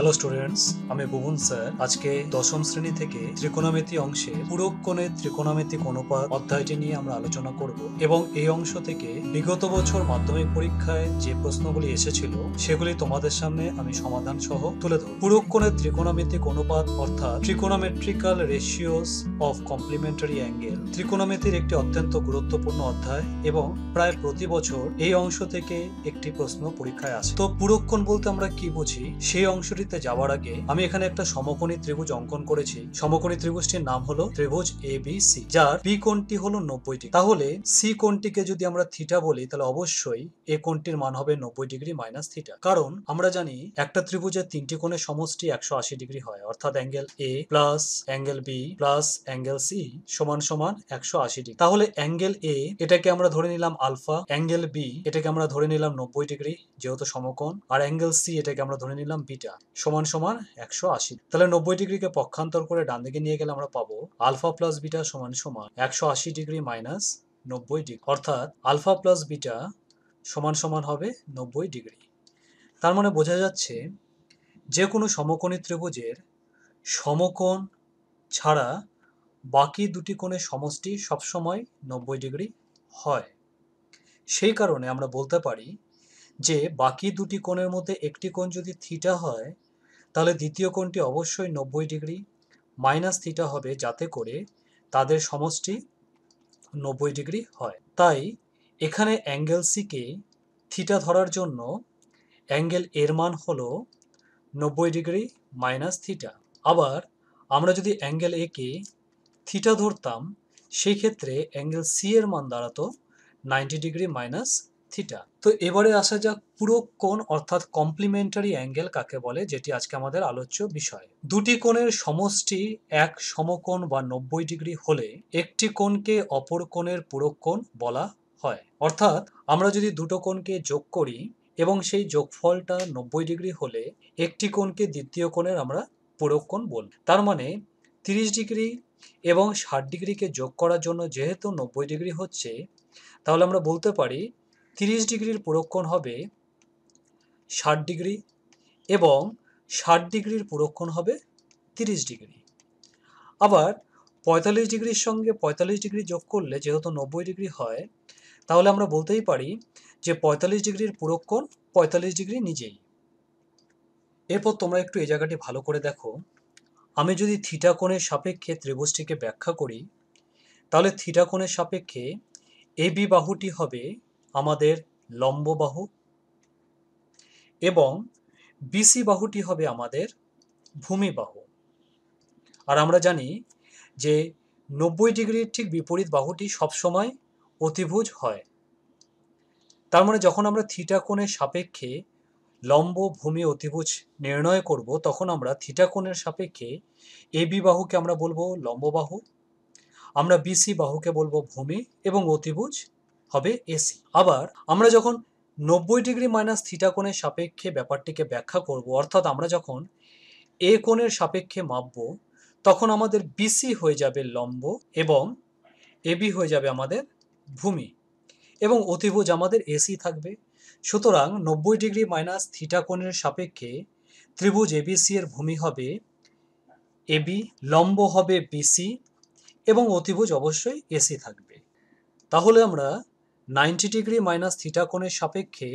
Hello students, আমি বুবন sir. আজকে দশম শ্রেণী থেকে ত্রিকোণমিতি অংশে পূরক কোণের ত্রিকোণমিতিক অনুপাত অধ্যায়টি নিয়ে আমরা আলোচনা করব এবং এই অংশ থেকে বিগত বছর মাধ্যমিক পরীক্ষায় যে প্রশ্নগুলি এসেছিল সেগুলি তোমাদের সামনে আমি সমাধান সহ তুলে ধরব। পূরক কোণের ত্রিকোণমিতিক অনুপাত অর্থাৎ ট্রিকোনোমেট্রিক্যাল রেশিওস অফ কমপ্লিমেন্টারি অ্যাঙ্গেল ত্রিকোণমিতির একটি অত্যন্ত গুরুত্বপূর্ণ অধ্যায় এবং প্রায় প্রতি বছর এই অংশ থেকে একটি প্রশ্ন পরীক্ষায় আসে। তো পূরক কোণ বলতে আমরা কি বুঝি সেই অংশটিতে যাওয়ার আগে আমি এখানে একটা সমকোণী ত্রিভুজ অঙ্কন করেছি। সমকোণী ত্রিভুজটির নাম হলো ত্রিভুজ ABC, যার পি কোণটি হলো 90 ডিগ্রি। তাহলে সি কোণটিকে যদি আমরা থিটা বলি তাহলে অবশ্যই এ কোণটির মান হবে 90 ডিগ্রি মাইনাস থিটা, কারণ আমরা জানি একটা ত্রিভুজের তিনটি কোণের সমষ্টি 180 ডিগ্রি হয়, অর্থাৎ angle A plus angle B plus angle C সমান সমান 180 ডিগ্রি। তাহলে অ্যাঙ্গেল এ এটাকে আমরা ধরে নিলাম আলফা, অ্যাঙ্গেল বি এটাকে আমরা ধরে নিলাম 90 ডিগ্রি যেহেতু সমকোণ, আর অ্যাঙ্গেল সি এটাকে আমরা ধরে নিলাম বিটা সমান সমান 180। তাহলে 90 ডিগ্রিকে পক্ষান্তর করে ডান দিকে নিয়ে গেলে আমরা পাবো আলফা প্লাস বিটা সমান সমান 180 ডিগ্রি মাইনাস 90 ডিগ্রি, অর্থাৎ আলফা প্লাস বিটা সমান সমান হবে 90 ডিগ্রি। তার মানে বোঝা যাচ্ছে যে কোনো সমকোণী ত্রিভুজের সমকোণ ছাড়া বাকি দুটি কোণের সমষ্টি সবসময় 90 ডিগ্রি হয়। সেই কারণে আমরা বলতে পারি যে বাকি দুটি কোণের মধ্যে একটি কোণ যদি থিটা হয় তাহলে দ্বিতীয় কোণটি অবশ্যই 90 ডিগ্রি মাইনাস থিটা হবে, যাতে করে তাদের সমষ্টি 90 ডিগ্রি হয়। তাই এখানে অ্যাঙ্গেল সিকে থিটা ধরার জন্য অ্যাঙ্গেল এর মান হলো 90 ডিগ্রি মাইনাস থিটা। আবার আমরা যদি অ্যাঙ্গেল এ কে থিটা ধরতাম সেই ক্ষেত্রে অ্যাঙ্গেল সি এর মান দাঁড়াতো 90 ডিগ্রি মাইনাস থিটা। তো এবারে আসা যাক পূরক কোণ অর্থাৎ কমপ্লিমেন্টারি অ্যাঙ্গেল কাকে বলে, যেটি আজকে আমাদের আলোচ্য বিষয়। দুটি কোণের সমষ্টি এক সমকোণ বা 90 ডিগ্রি হলে একটি কোণকে অপর কোণের পূরক কোণ বলা হয়। অর্থাৎ আমরা যদি দুটো কোণকে যোগ করি এবং সেই যোগফলটা 90 ডিগ্রি হলে একটি কোণকে দ্বিতীয় কোণের আমরা পূরক কোণ বলব। তার মানে 30 ডিগ্রি এবং 60 ডিগ্রিকে যোগ করার জন্য যেহেতু 90 ডিগ্রি হচ্ছে, তাহলে আমরা বলতে পারি 30 ডিগ্রির পূরক কোণ হবে 60 ডিগ্রি এবং 60 ডিগ্রির পূরক কোণ হবে 30 ডিগ্রি। আবার 45 ডিগ্রির সঙ্গে 45 ডিগ্রি যোগ করলে যেহেতু 90 ডিগ্রি হয়, তাহলে আমরা বলতেই পারি যে 45 ডিগ্রির পূরক কোণ 45 ডিগ্রি নিজেই। এরপর তোমরা একটু এই জায়গাটি ভালো করে দেখো। আমি যদি থিটা কোণের সাপেক্ষে ত্রিভুজটিকে ব্যাখ্যা করি তাহলে থিটা কোণের সাপেক্ষে এবি বাহুটি হবে আমাদের লম্ব বাহু এবং বিসি বাহুটি হবে আমাদের ভূমি বাহু। আর আমরা জানি যে 90 ডিগ্রির ঠিক বিপরীত বাহুটি সবসময় অতিভুজ হয়। তার মানে যখন আমরা থিটা কোণের সাপেক্ষে লম্ব ভূমি অতিভুজ নির্ণয় করব তখন আমরা থিটা কোণের সাপেক্ষে এবি বাহুকে আমরা বলবো লম্ব বাহু, আমরা বিসি বাহুকে বলবো ভূমি এবং অতিভুজ হবে এসি। আবার আমরা যখন 90 ডিগ্রি মাইনাস থিটা কোণের সাপেক্ষে ব্যাপারটিকে ব্যাখ্যা করব, অর্থাৎ আমরা যখন এ কোণের সাপেক্ষে মাপব তখন আমাদের বিসি হয়ে যাবে লম্ব এবং এবি হয়ে যাবে আমাদের ভূমি এবং অতিভুজ আমাদের এসি থাকবে। সুতরাং 90 ডিগ্রি মাইনাস থিটা কোণের সাপেক্ষে ত্রিভুজ এবিসি এর ভূমি হবে এবি, লম্ব হবে বিসি এবং অতিভুজ অবশ্যই এসি থাকবে। তাহলে আমরা 90 ডিগ্রি মাইনাস থিটা কোণের সাপেক্ষে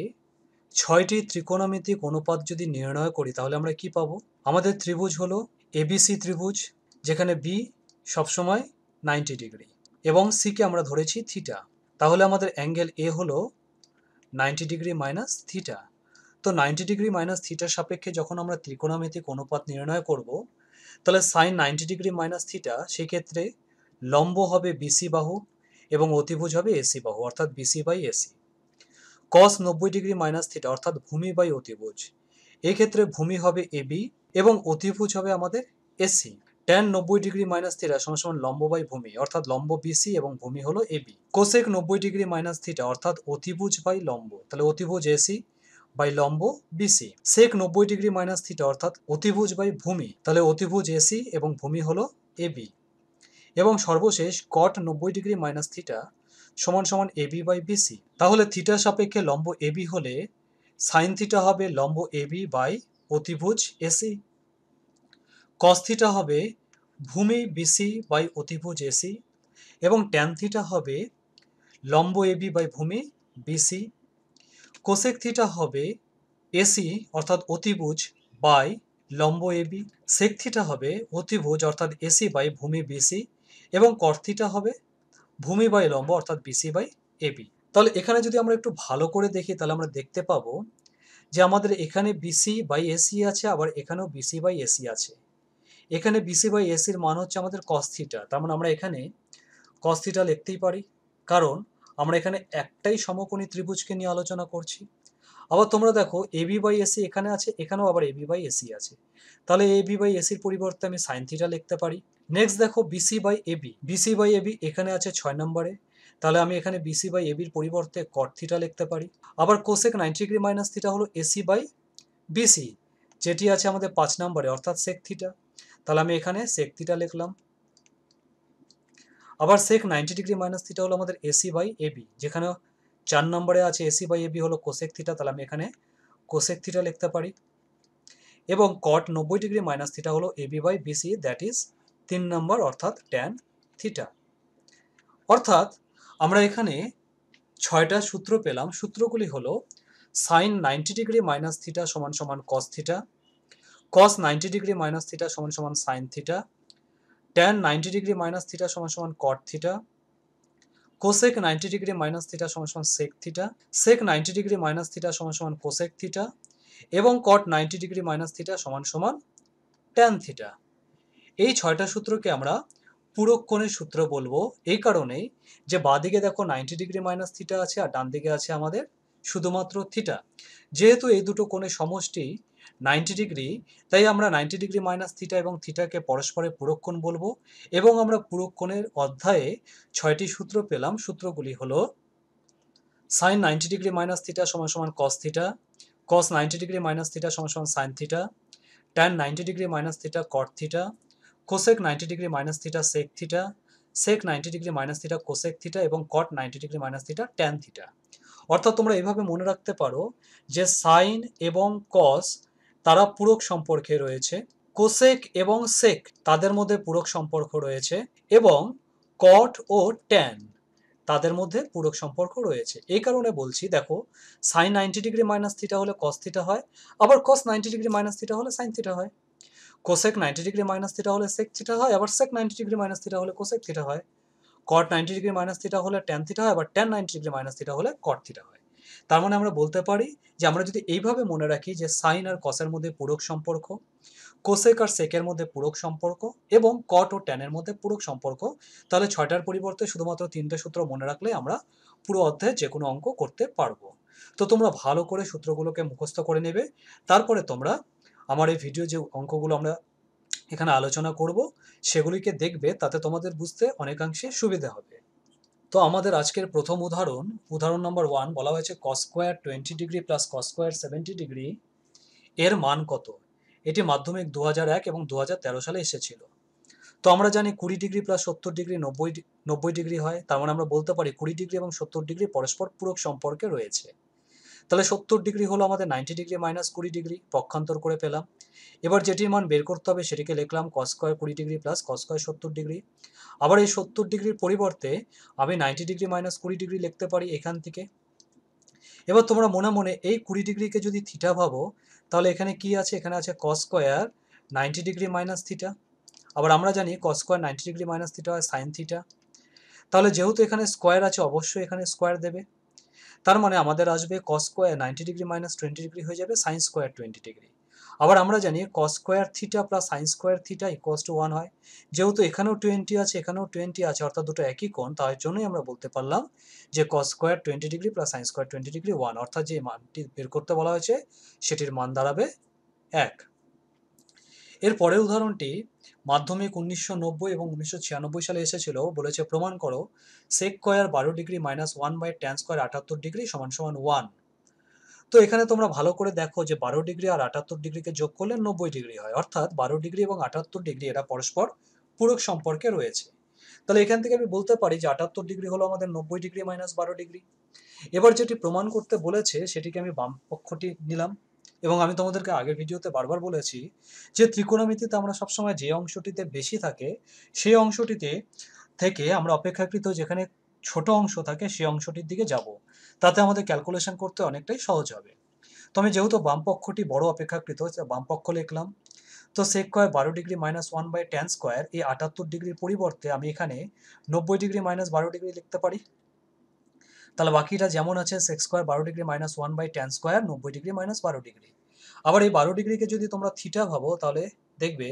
6টি ত্রিকোণমিতিক অনুপাত যদি নির্ণয় করি তাহলে আমরা কি পাবো? আমাদের ত্রিভুজ হলো এবিসি ত্রিভুজ, যেখানে বি সবসময় 90 ডিগ্রি এবং সিকে আমরা ধরেছি থিটা। তাহলে আমাদের অ্যাঙ্গেল এ হলো 90 ডিগ্রি মাইনাস থিটা। তো 90 ডিগ্রি মাইনাস থিটার সাপেক্ষে যখন আমরা ত্রিকোণমিতিক অনুপাত নির্ণয় করব তাহলে সাইন 90 ডিগ্রি মাইনাস থিটা সেক্ষেত্রে লম্ব হবে বিসি বাহু এবং অতিভুজ হবে এসি বাহু, অর্থাৎ BC by AC. Cos 90 degree minus theta অর্থাৎ ভূমি বাই অতিভুজ, এই ক্ষেত্রে ভূমি হবে এবি এবং অতিভুজ হবে আমাদের AC. Tan 90 degree minus theta সমান সমান লম্ব বাই ভূমি, অর্থাৎ লম্ব বিসি এবং ভূমি হলো AB. Cosec 90 degree minus theta অর্থাৎ অতিভুজ বাই লম্ব, তাহলে অতিভুজ এসি বাই লম্ব BC. Sec 90 degree minus theta অর্থাৎ অতিভুজ বাই ভূমি, তাহলে অতিভুজ এসি এবং ভূমি হলো এবি। এবং সর্বশেষ কট 90 ডিগ্রি মাইনাস থিটা সমান সমান এবি বাই বিসি। তাহলে থিটার সাপেক্ষে লম্ব এবি হলে সাইন থিটা হবে লম্ব এবি বাই অতিভুজ এসি। কস থিটা হবে ভূমি বিসি বাই অতিভুজ এসি, এবং ট্যান থিটা হবে লম্ব এবি বাই ভূমি বিসি। কোসেক থিটা হবে এসি অর্থাৎ অতিভুজ বাই লম্ব এবি। সেক থিটা হবে অতিভুজ অর্থাৎ এসি বাই ভূমি বিসি, এবং কট থিটা হবে ভূমি বাই লম্ব অর্থাৎ বিসি বাই এবি। তাহলে এখানে যদি আমরা একটু ভালো করে দেখি তাহলে আমরা দেখতে পাবো যে আমাদের এখানে বিসি বাই এসি আছে, আবার এখানেও বিসি বাই এসি আছে। এখানে বিসি বাই এসির মান হচ্ছে আমাদের কস থিটা, তার মানে আমরা এখানে কস থিটা লিখতেই পারি, কারণ আমরা এখানে একটাই সমকোণী ত্রিভুজকে নিয়ে আলোচনা করছি। আবার তোমরা দেখো এবি বাই এসি এখানে আছে, এখানেও আবার এবি বাই এসি আছে, তাহলে এবি বাই এসির পরিবর্তে আমি সাইন থিটা লিখতে পারি। নেক্সট দেখো BC by AB, BC by AB এখানে আছে 6 নম্বরে, তাহলে আমি এখানে বিসি বাই এবির পরিবর্তে কট থিটা লিখতে পারি। আবার কোসেক 90 ডিগ্রি মাইনাস থিটা হলো এসি বাই বিসি, যেটি আছে আমাদের 5 নম্বরে অর্থাৎ সেক থিটা, তাহলে আমি এখানে সেক থিটা লিখলাম। আবার সেক 90 ডিগ্রি মাইনাস থিটা হলো আমাদের এসি বাই এবি, যেখানে 4 নম্বরে আছে এসি বাই এবি হলো কোসেক থিটা, তাহলে আমি এখানে কোসেক থিটা লিখতে পারি। এবং কট 90 ডিগ্রি মাইনাস থিটা হলো AB by BC, that is 3 নম্বর অর্থাৎ ট্যান থিটা। অর্থাৎ আমরা এখানে 6টা সূত্র পেলাম। সূত্রগুলি হলো সাইন 90 ডিগ্রি মাইনাস থিটা সমান সমান cos theta, cos 90 degree minus theta সমান সমান sine theta, tan 90 degree minus theta সমান সমান কট theta, cosec 90 degree minus theta সমান সমান সেক theta, sec 90 degree minus theta সমান সমান কোসেক থিটা, এবং কট 90 ডিগ্রি মাইনাস থিটা সমান সমান ট্যান থিটা। এই 6টা সূত্রকে আমরা পূরক কোণের সূত্র বলবো, এই কারণেই যে বাঁদিকে দেখো 90 ডিগ্রি মাইনাস থিটা আছে আর ডান দিকে আছে আমাদের শুধুমাত্র থিটা। যেহেতু এই দুটো কোণের সমষ্টি 90 ডিগ্রি, তাই আমরা 90 ডিগ্রি মাইনাস থিটা এবং থিটাকে পরস্পরের পূরক কোণ বলবো। এবং আমরা পূরক কোণের অধ্যায়ে 6টি সূত্র পেলাম। সূত্রগুলি হলো সাইন 90 ডিগ্রি মাইনাস থিটা সমান সমান cos theta, cos 90 degree minus theta সমান সমান sine theta, tan 90 degree minus theta cot theta, cosec 90 degree minus theta sec theta, sec 90 degree minus theta cosec theta, এবং cot 90 degree minus theta tan theta. অর্থাৎ তোমরা এভাবে মনে রাখতে পারো যে সাইন এবং কস তারা পূরক সম্পর্কে রয়েছে, কোসেক এবং সেক তাদের মধ্যে পূরক সম্পর্ক রয়েছে, এবং কট ও ট্যান তাদের মধ্যে পূরক সম্পর্ক রয়েছে। এই কারণে বলছি, দেখো সাইন 90 ডিগ্রি মাইনাস থিটা হলে কস থিটা হয়, আবার কস 90 ডিগ্রি মাইনাস থিটা হলে সাইন থিটা হয়, কোসেক 90 ডিগ্রি মাইনাস থিটা হলে সেক থিটা হয়, আবার সেক 90 ডিগ্রি মাইনাস থিটা হলে কোসেক থিটা হয়, কট 90 ডিগ্রি মাইনাস থিটা হলে ট্যান থিটা হয়, আবার ট্যান 90 ডিগ্রি মাইনাস থিটা হলে কট থিটা হয়। তার মানে আমরা বলতে পারি যে আমরা যদি এইভাবে মনে রাখি যে সাইন আর কসের মধ্যে পূরক সম্পর্ক, কোসেক আর সেকের মধ্যে পূরক সম্পর্ক, এবং কট ও ট্যানের মধ্যে পূরক সম্পর্ক, তাহলে 6টার পরিবর্তে শুধুমাত্র 3টে সূত্র মনে রাখলে আমরা পুরো অধ্যায়ে যে কোনো অঙ্ক করতে পারবো। তো তোমরা ভালো করে সূত্রগুলোকে মুখস্থ করে নেবে, তারপরে তোমরা আমার এই ভিডিও যে অঙ্কগুলো আমরা এখানে আলোচনা করব সেগুলিকে দেখবে, তাতে তোমাদের বুঝতে অনেকাংশে সুবিধা হবে। তো আমাদের আজকের প্রথম উদাহরণ নম্বর 1 বলা হয়েছে cos square 20 degree plus cos square 70 degree এর মান কত। এটি মাধ্যমিক 2001 এবং 2013 সালে এসেছিল। তো আমরা জানি 20 ডিগ্রি প্লাস 70 ডিগ্রি 90 ডিগ্রি হয়, তার মানে আমরা বলতে পারি 20 ডিগ্রি এবং 70 ডিগ্রি পরস্পর পূরক সম্পর্কে রয়েছে। তাহলে 70 ডিগ্রি হলো আমাদের 90 ডিগ্রি মাইনাস 20 ডিগ্রি, পক্ষান্তর করে পেলাম। এবার যেটির মান বের করতে হবে সেটিকে লিখলাম cos square 20 degree plus cos square 70 degree. আবার এই 70 ডিগ্রির পরিবর্তে আমি 90 ডিগ্রি মাইনাস 20 ডিগ্রি লিখতে পারি এখান থেকে। এবার তোমরা মনে মনে এই 20 ডিগ্রিকে যদি থিটা ভাবো, তাহলে এখানে কি আছে, এখানে আছে cos square 90 degree minus theta. আবার আমরা জানি cos square 90 degree minus theta হয় সাইন থিটা। তাহলে যেহেতু এখানে স্কোয়ার আছে, অবশ্যই এখানে স্কোয়ার দেবে, তার মানে আমাদের আসবে cos square 90 degree minus 20 degree হয়ে যাবে সাইন স্কোয়ার 20 ডিগ্রি। আবার আমরা জানি কস square theta plus sign square theta equals to 1 হয়। যেহেতু এখানেও 20 আছে এখানেও 20 আছে, অর্থাৎ দুটো একই কোণ, তার জন্যই আমরা বলতে পারলাম যে cos square 20 degree plus sine square 20 degree 1, অর্থাৎ যে মানটি বের করতে বলা হয়েছে সেটির মান দাঁড়াবে 1। এর পরের উদাহরণটি মাধ্যমিক 1990 এবং 1996 সালে এসেছিল। বলেছে প্রমাণ করো sec square 12 degree minus 1 by tan square 78 degree সমান সমান 1। তো এখানে তোমরা ভালো করে দেখো যে 12 ডিগ্রি আর 78 ডিগ্রিকে যোগ করলে 90 ডিগ্রি হয়, অর্থাৎ 12 ডিগ্রি এবং 78 ডিগ্রি এরা পরস্পর পূরক সম্পর্কে রয়েছে। তাহলে এখান থেকে আমি বলতে পারি যে 78 ডিগ্রি হলো আমাদের 90 ডিগ্রি মাইনাস 12 ডিগ্রি। এবার যেটি প্রমাণ করতে বলেছে সেটিকে আমি বাম পক্ষটি নিলাম এবং আমি তোমাদেরকে আগের ভিডিওতে বারবার বলেছি যে ত্রিকোণমিতিতে আমরা সবসময় যে অংশটিতে বেশি থাকে সেই অংশটিতে থেকে আমরা অপেক্ষাকৃত যেখানে ছোট অংশ থাকে সেই অংশটির দিকে যাব, তাতে আমাদের ক্যালকুলেশন করতে অনেকটাই সহজ হবে। তো আমি যেহেতু বাম পক্ষটি বড় অপেক্ষাকৃত, বাম পক্ষ লিখলাম। তো sec square 12 degree minus 1/tan square এই 78 ডিগ্রির পরিবর্তে আমি এখানে 90 ডিগ্রি মাইনাস 12 ডিগ্রি লিখতে পারি। তাহলে বাকিটা যেমন আছে sec square 12 degree minus 1/tan square 90 degree minus 12 degree. আবার এই 12 ডিগ্রিকে যদি তোমরা থিটা ভাবো তাহলে দেখবে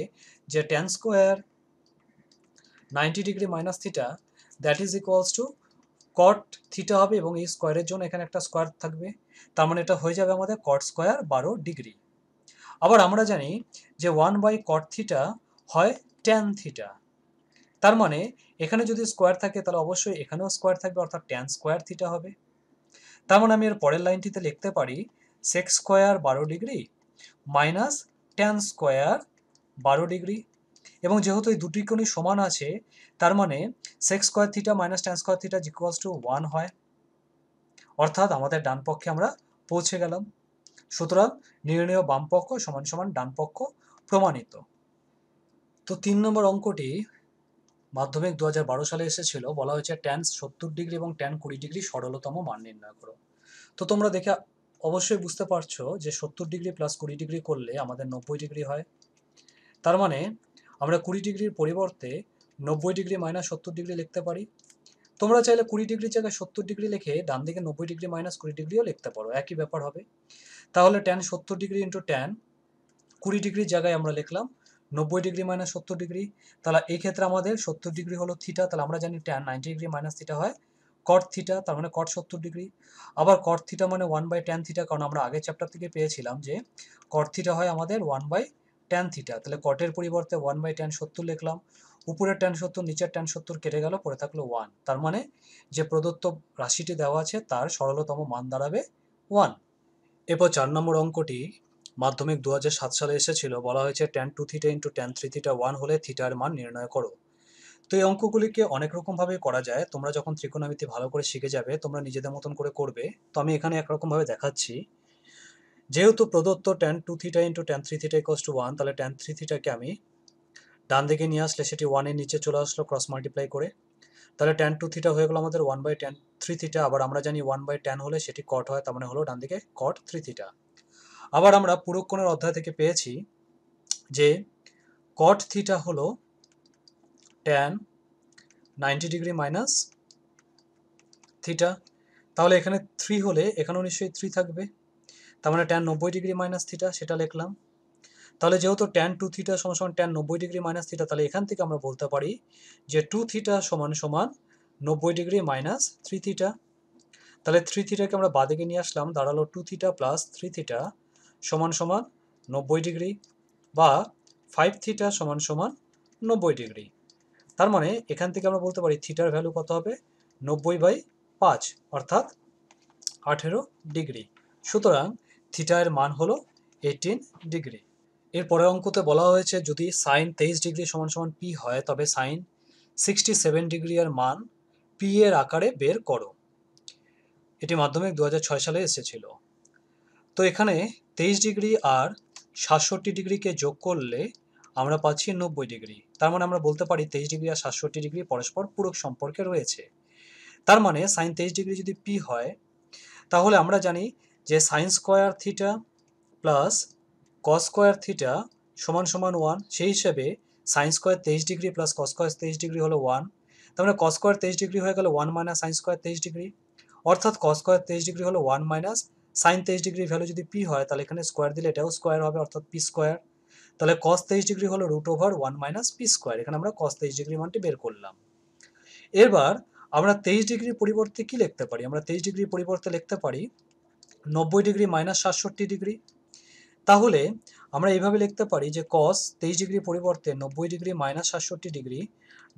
যে tan square 90 degree minus theta that is equals to caught theta হবে, এবং এই স্কোয়ারের জন্য এখানে একটা স্কোয়ার থাকবে, তার মানে এটা হয়ে যাবে আমাদের কট স্কোয়ার 12 ডিগ্রি। আবার আমরা জানি যে 1/cot থিটা হয় tan থিটা, তার মানে এখানে যদি স্কোয়ার থাকে তাহলে অবশ্যই এখানেও স্কোয়ার থাকবে, অর্থাৎ tan স্কোয়ার থিটা হবে। তার মানে আমি এর পরের লাইনটিতে লিখতে পারি sec square 12 degree minus tan square 12 degree, এবং যেহেতু এই দুটি কোণই সমান আছে তার মানে sec square theta minus tan square theta equals to 1 হয়, অর্থাৎ আমাদের ডান পক্ষে আমরা পৌঁছে গেলাম। সুতরাং নির্ণেয় বাম পক্ষ সমান সমান ডান পক্ষ প্রমাণিত। তো 3 নম্বর অঙ্কটি মাধ্যমিক 2012 সালে এসেছিল, বলা হয়েছে tan 70 ডিগ্রি এবং tan 20 ডিগ্রি সরলতম মান নির্ণয় করো। তো তোমরা দেখে অবশ্যই বুঝতে পারছো যে 70 ডিগ্রি প্লাস 20 ডিগ্রি করলে আমাদের 90 ডিগ্রি হয়। তার মানে আমরা 20 ডিগ্রির পরিবর্তে 90 ডিগ্রি মাইনাস 70 ডিগ্রি লিখতে পারি। তোমরা চাইলে 20 ডিগ্রির জায়গায় 70 ডিগ্রি লিখে ডান দিকে 90 ডিগ্রি মাইনাস 20 ডিগ্রিও লিখতে পারো, একই ব্যাপার হবে। তাহলে tan 70 ডিগ্রি ইন্টু tan 20 ডিগ্রির জায়গায় আমরা লিখলাম 90 ডিগ্রি মাইনাস 70 ডিগ্রি। তাহলে এই ক্ষেত্রে আমাদের 70 ডিগ্রি হলো থিটা, তাহলে আমরা জানি tan 90 ডিগ্রি মাইনাস থিটা হয় কট থিটা, তার মানে কট 70 ডিগ্রি। আবার কট থিটা মানে 1/tan থিটা, কারণ আমরা আগের চ্যাপ্টার থেকে পেয়েছিলাম যে কট থিটা হয় আমাদের 1/tan থিটা, তাহলে কটের পরিবর্তে 1/tan 70 লিখলাম। উপরের tan 70 নিচের tan 70 কেটে গেল, পড়ে থাকলো 1, তার মানে যে প্রদত্ত রাশিটি দেওয়া আছে তার সরলতম মান দাঁড়াবে 1। এরপর 4 নম্বর অঙ্কটি মাধ্যমিক 2007 সালে এসেছিল, বলা হয়েছে tan 2 theta into tan 3 theta 1 হলে থিটার মান নির্ণয় করো। তো এই অঙ্কগুলিকে অনেক রকমভাবে করা যায়, তোমরা যখন ত্রিকোণমিতি ভালো করে শিখে যাবে তোমরা নিজেদের মতন করে করবে। তো আমি এখানে একরকমভাবে দেখাচ্ছি। যেহেতু প্রদত্ত tan 2 theta into tan 3 theta equals to 1, তাহলে tan 3 থিটাকে আমি ডান দিকে নিয়ে আসলে সেটি 1 এর নিচে চলে আসলো ক্রস মাল্টিপ্লাই করে, তাহলে tan 2 থিটা হয়ে গেল আমাদের 1/tan 3 থিটা। আবার আমরা জানি 1/tan হলে সেটি কট হয়, তার মানে হলো ডান দিকে কট 3 থিটা। আবার আমরা পূরক কোণের অধ্যায় থেকে পেয়েছি যে কট থিটা হলো tan 90 ডিগ্রি মাইনাস থিটা, তাহলে এখানে 3 হলে এখানেও নিশ্চয়ই 3 থাকবে, তার মানে tan 90 ডিগ্রি মাইনাস থিটা সেটা লিখলাম। তাহলে যেহেতু tan 2 থিটা সমান সমান tan 90 ডিগ্রি মাইনাস থিটা, তাহলে এখান থেকে আমরা বলতে পারি যে 2 থিটা সমান সমান 90 ডিগ্রি মাইনাস 3 থিটা। তাহলে 3 থিটাকে আমরা বাদিকে নিয়ে আসলাম, দাঁড়ালো 2 থিটা প্লাস 3 থিটা সমান সমান 90 ডিগ্রি, বা 5 থিটা সমান সমান 90 ডিগ্রি। তার মানে এখান থেকে আমরা বলতে পারি থিটার ভ্যালু কত হবে 90/5, অর্থাৎ 18 ডিগ্রি। সুতরাং থিটার মান হলো 18 ডিগ্রি। এর পরের অঙ্কতে বলা হয়েছে যদি সাইন 23 ডিগ্রি সমান সমান পি হয় তবে সাইন 67 ডিগ্রি এর মান পি এর আকারে বের করো। এটি মাধ্যমিক 2006 সালে এসেছিল। তো এখানে 23 ডিগ্রি আর 67 ডিগ্রিকে যোগ করলে আমরা পাচ্ছি 90 ডিগ্রি। তার মানে আমরা বলতে পারি 23 ডিগ্রি আর 67 ডিগ্রি পরস্পর পূরক সম্পর্কে রয়েছে। তার মানে সাইন 23 ডিগ্রি যদি পি হয় তাহলে আমরা জানি যে sine square theta plus cos square theta সমান সমান 1, সেই হিসেবে sine square 23 degree plus cos square 23 degree হলো 1, তার মানে কস স্কোয়ার 23 ডিগ্রি হয়ে গেল 1 মাইনাস সাইন স্কোয়ার 23 ডিগ্রি, অর্থাৎ কস স্কোয়ার 23 ডিগ্রি হলো 1 মাইনাস সাইন 23 ডিগ্রি ভ্যালু যদি পি হয় তাহলে এখানে স্কোয়ার দিলে এটাও স্কোয়ার হবে, অর্থাৎ পি স্কোয়ার। তাহলে কস 23 ডিগ্রি হলো √1 মাইনাস পি স্কোয়ার, এখানে আমরা কস 23 ডিগ্রি মানটি বের করলাম। এবার আমরা 23 ডিগ্রির পরিবর্তে কি লিখতে পারি, আমরা 23 ডিগ্রির পরিবর্তে লিখতে পারি 90 ডিগ্রি মাইনাস 67 ডিগ্রি। তাহলে আমরা এইভাবে লিখতে পারি যে কস 23 ডিগ্রির পরিবর্তে 90 ডিগ্রি মাইনাস 67 ডিগ্রি,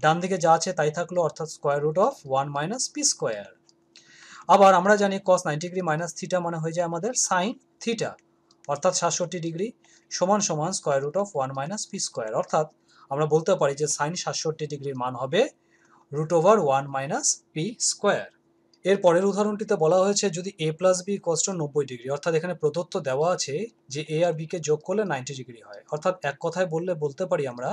ডান দিকে যা আছে তাই থাকলো, অর্থাৎ square root of 1 minus P square. আবার আমরা জানি cos 90 ডিগ্রি মাইনাস থিটা মানে হয়ে যায় আমাদের সাইন থিটা, অর্থাৎ 67 ডিগ্রি সমান সমান square root of 1 minus P square, অর্থাৎ আমরা বলতে পারি যে সাইন 67 ডিগ্রির মান হবে √1 মাইনাস পি স্কোয়ার। এর পরের উদাহরণটিতে বলা হয়েছে যদি a plus B equals to 90 degree, অর্থাৎ এখানে প্রদত্ত দেওয়া আছে যে a আর b কে যোগ করলে 90 ডিগ্রি হয়। অর্থাৎ এক কথায় বলতে পারি আমরা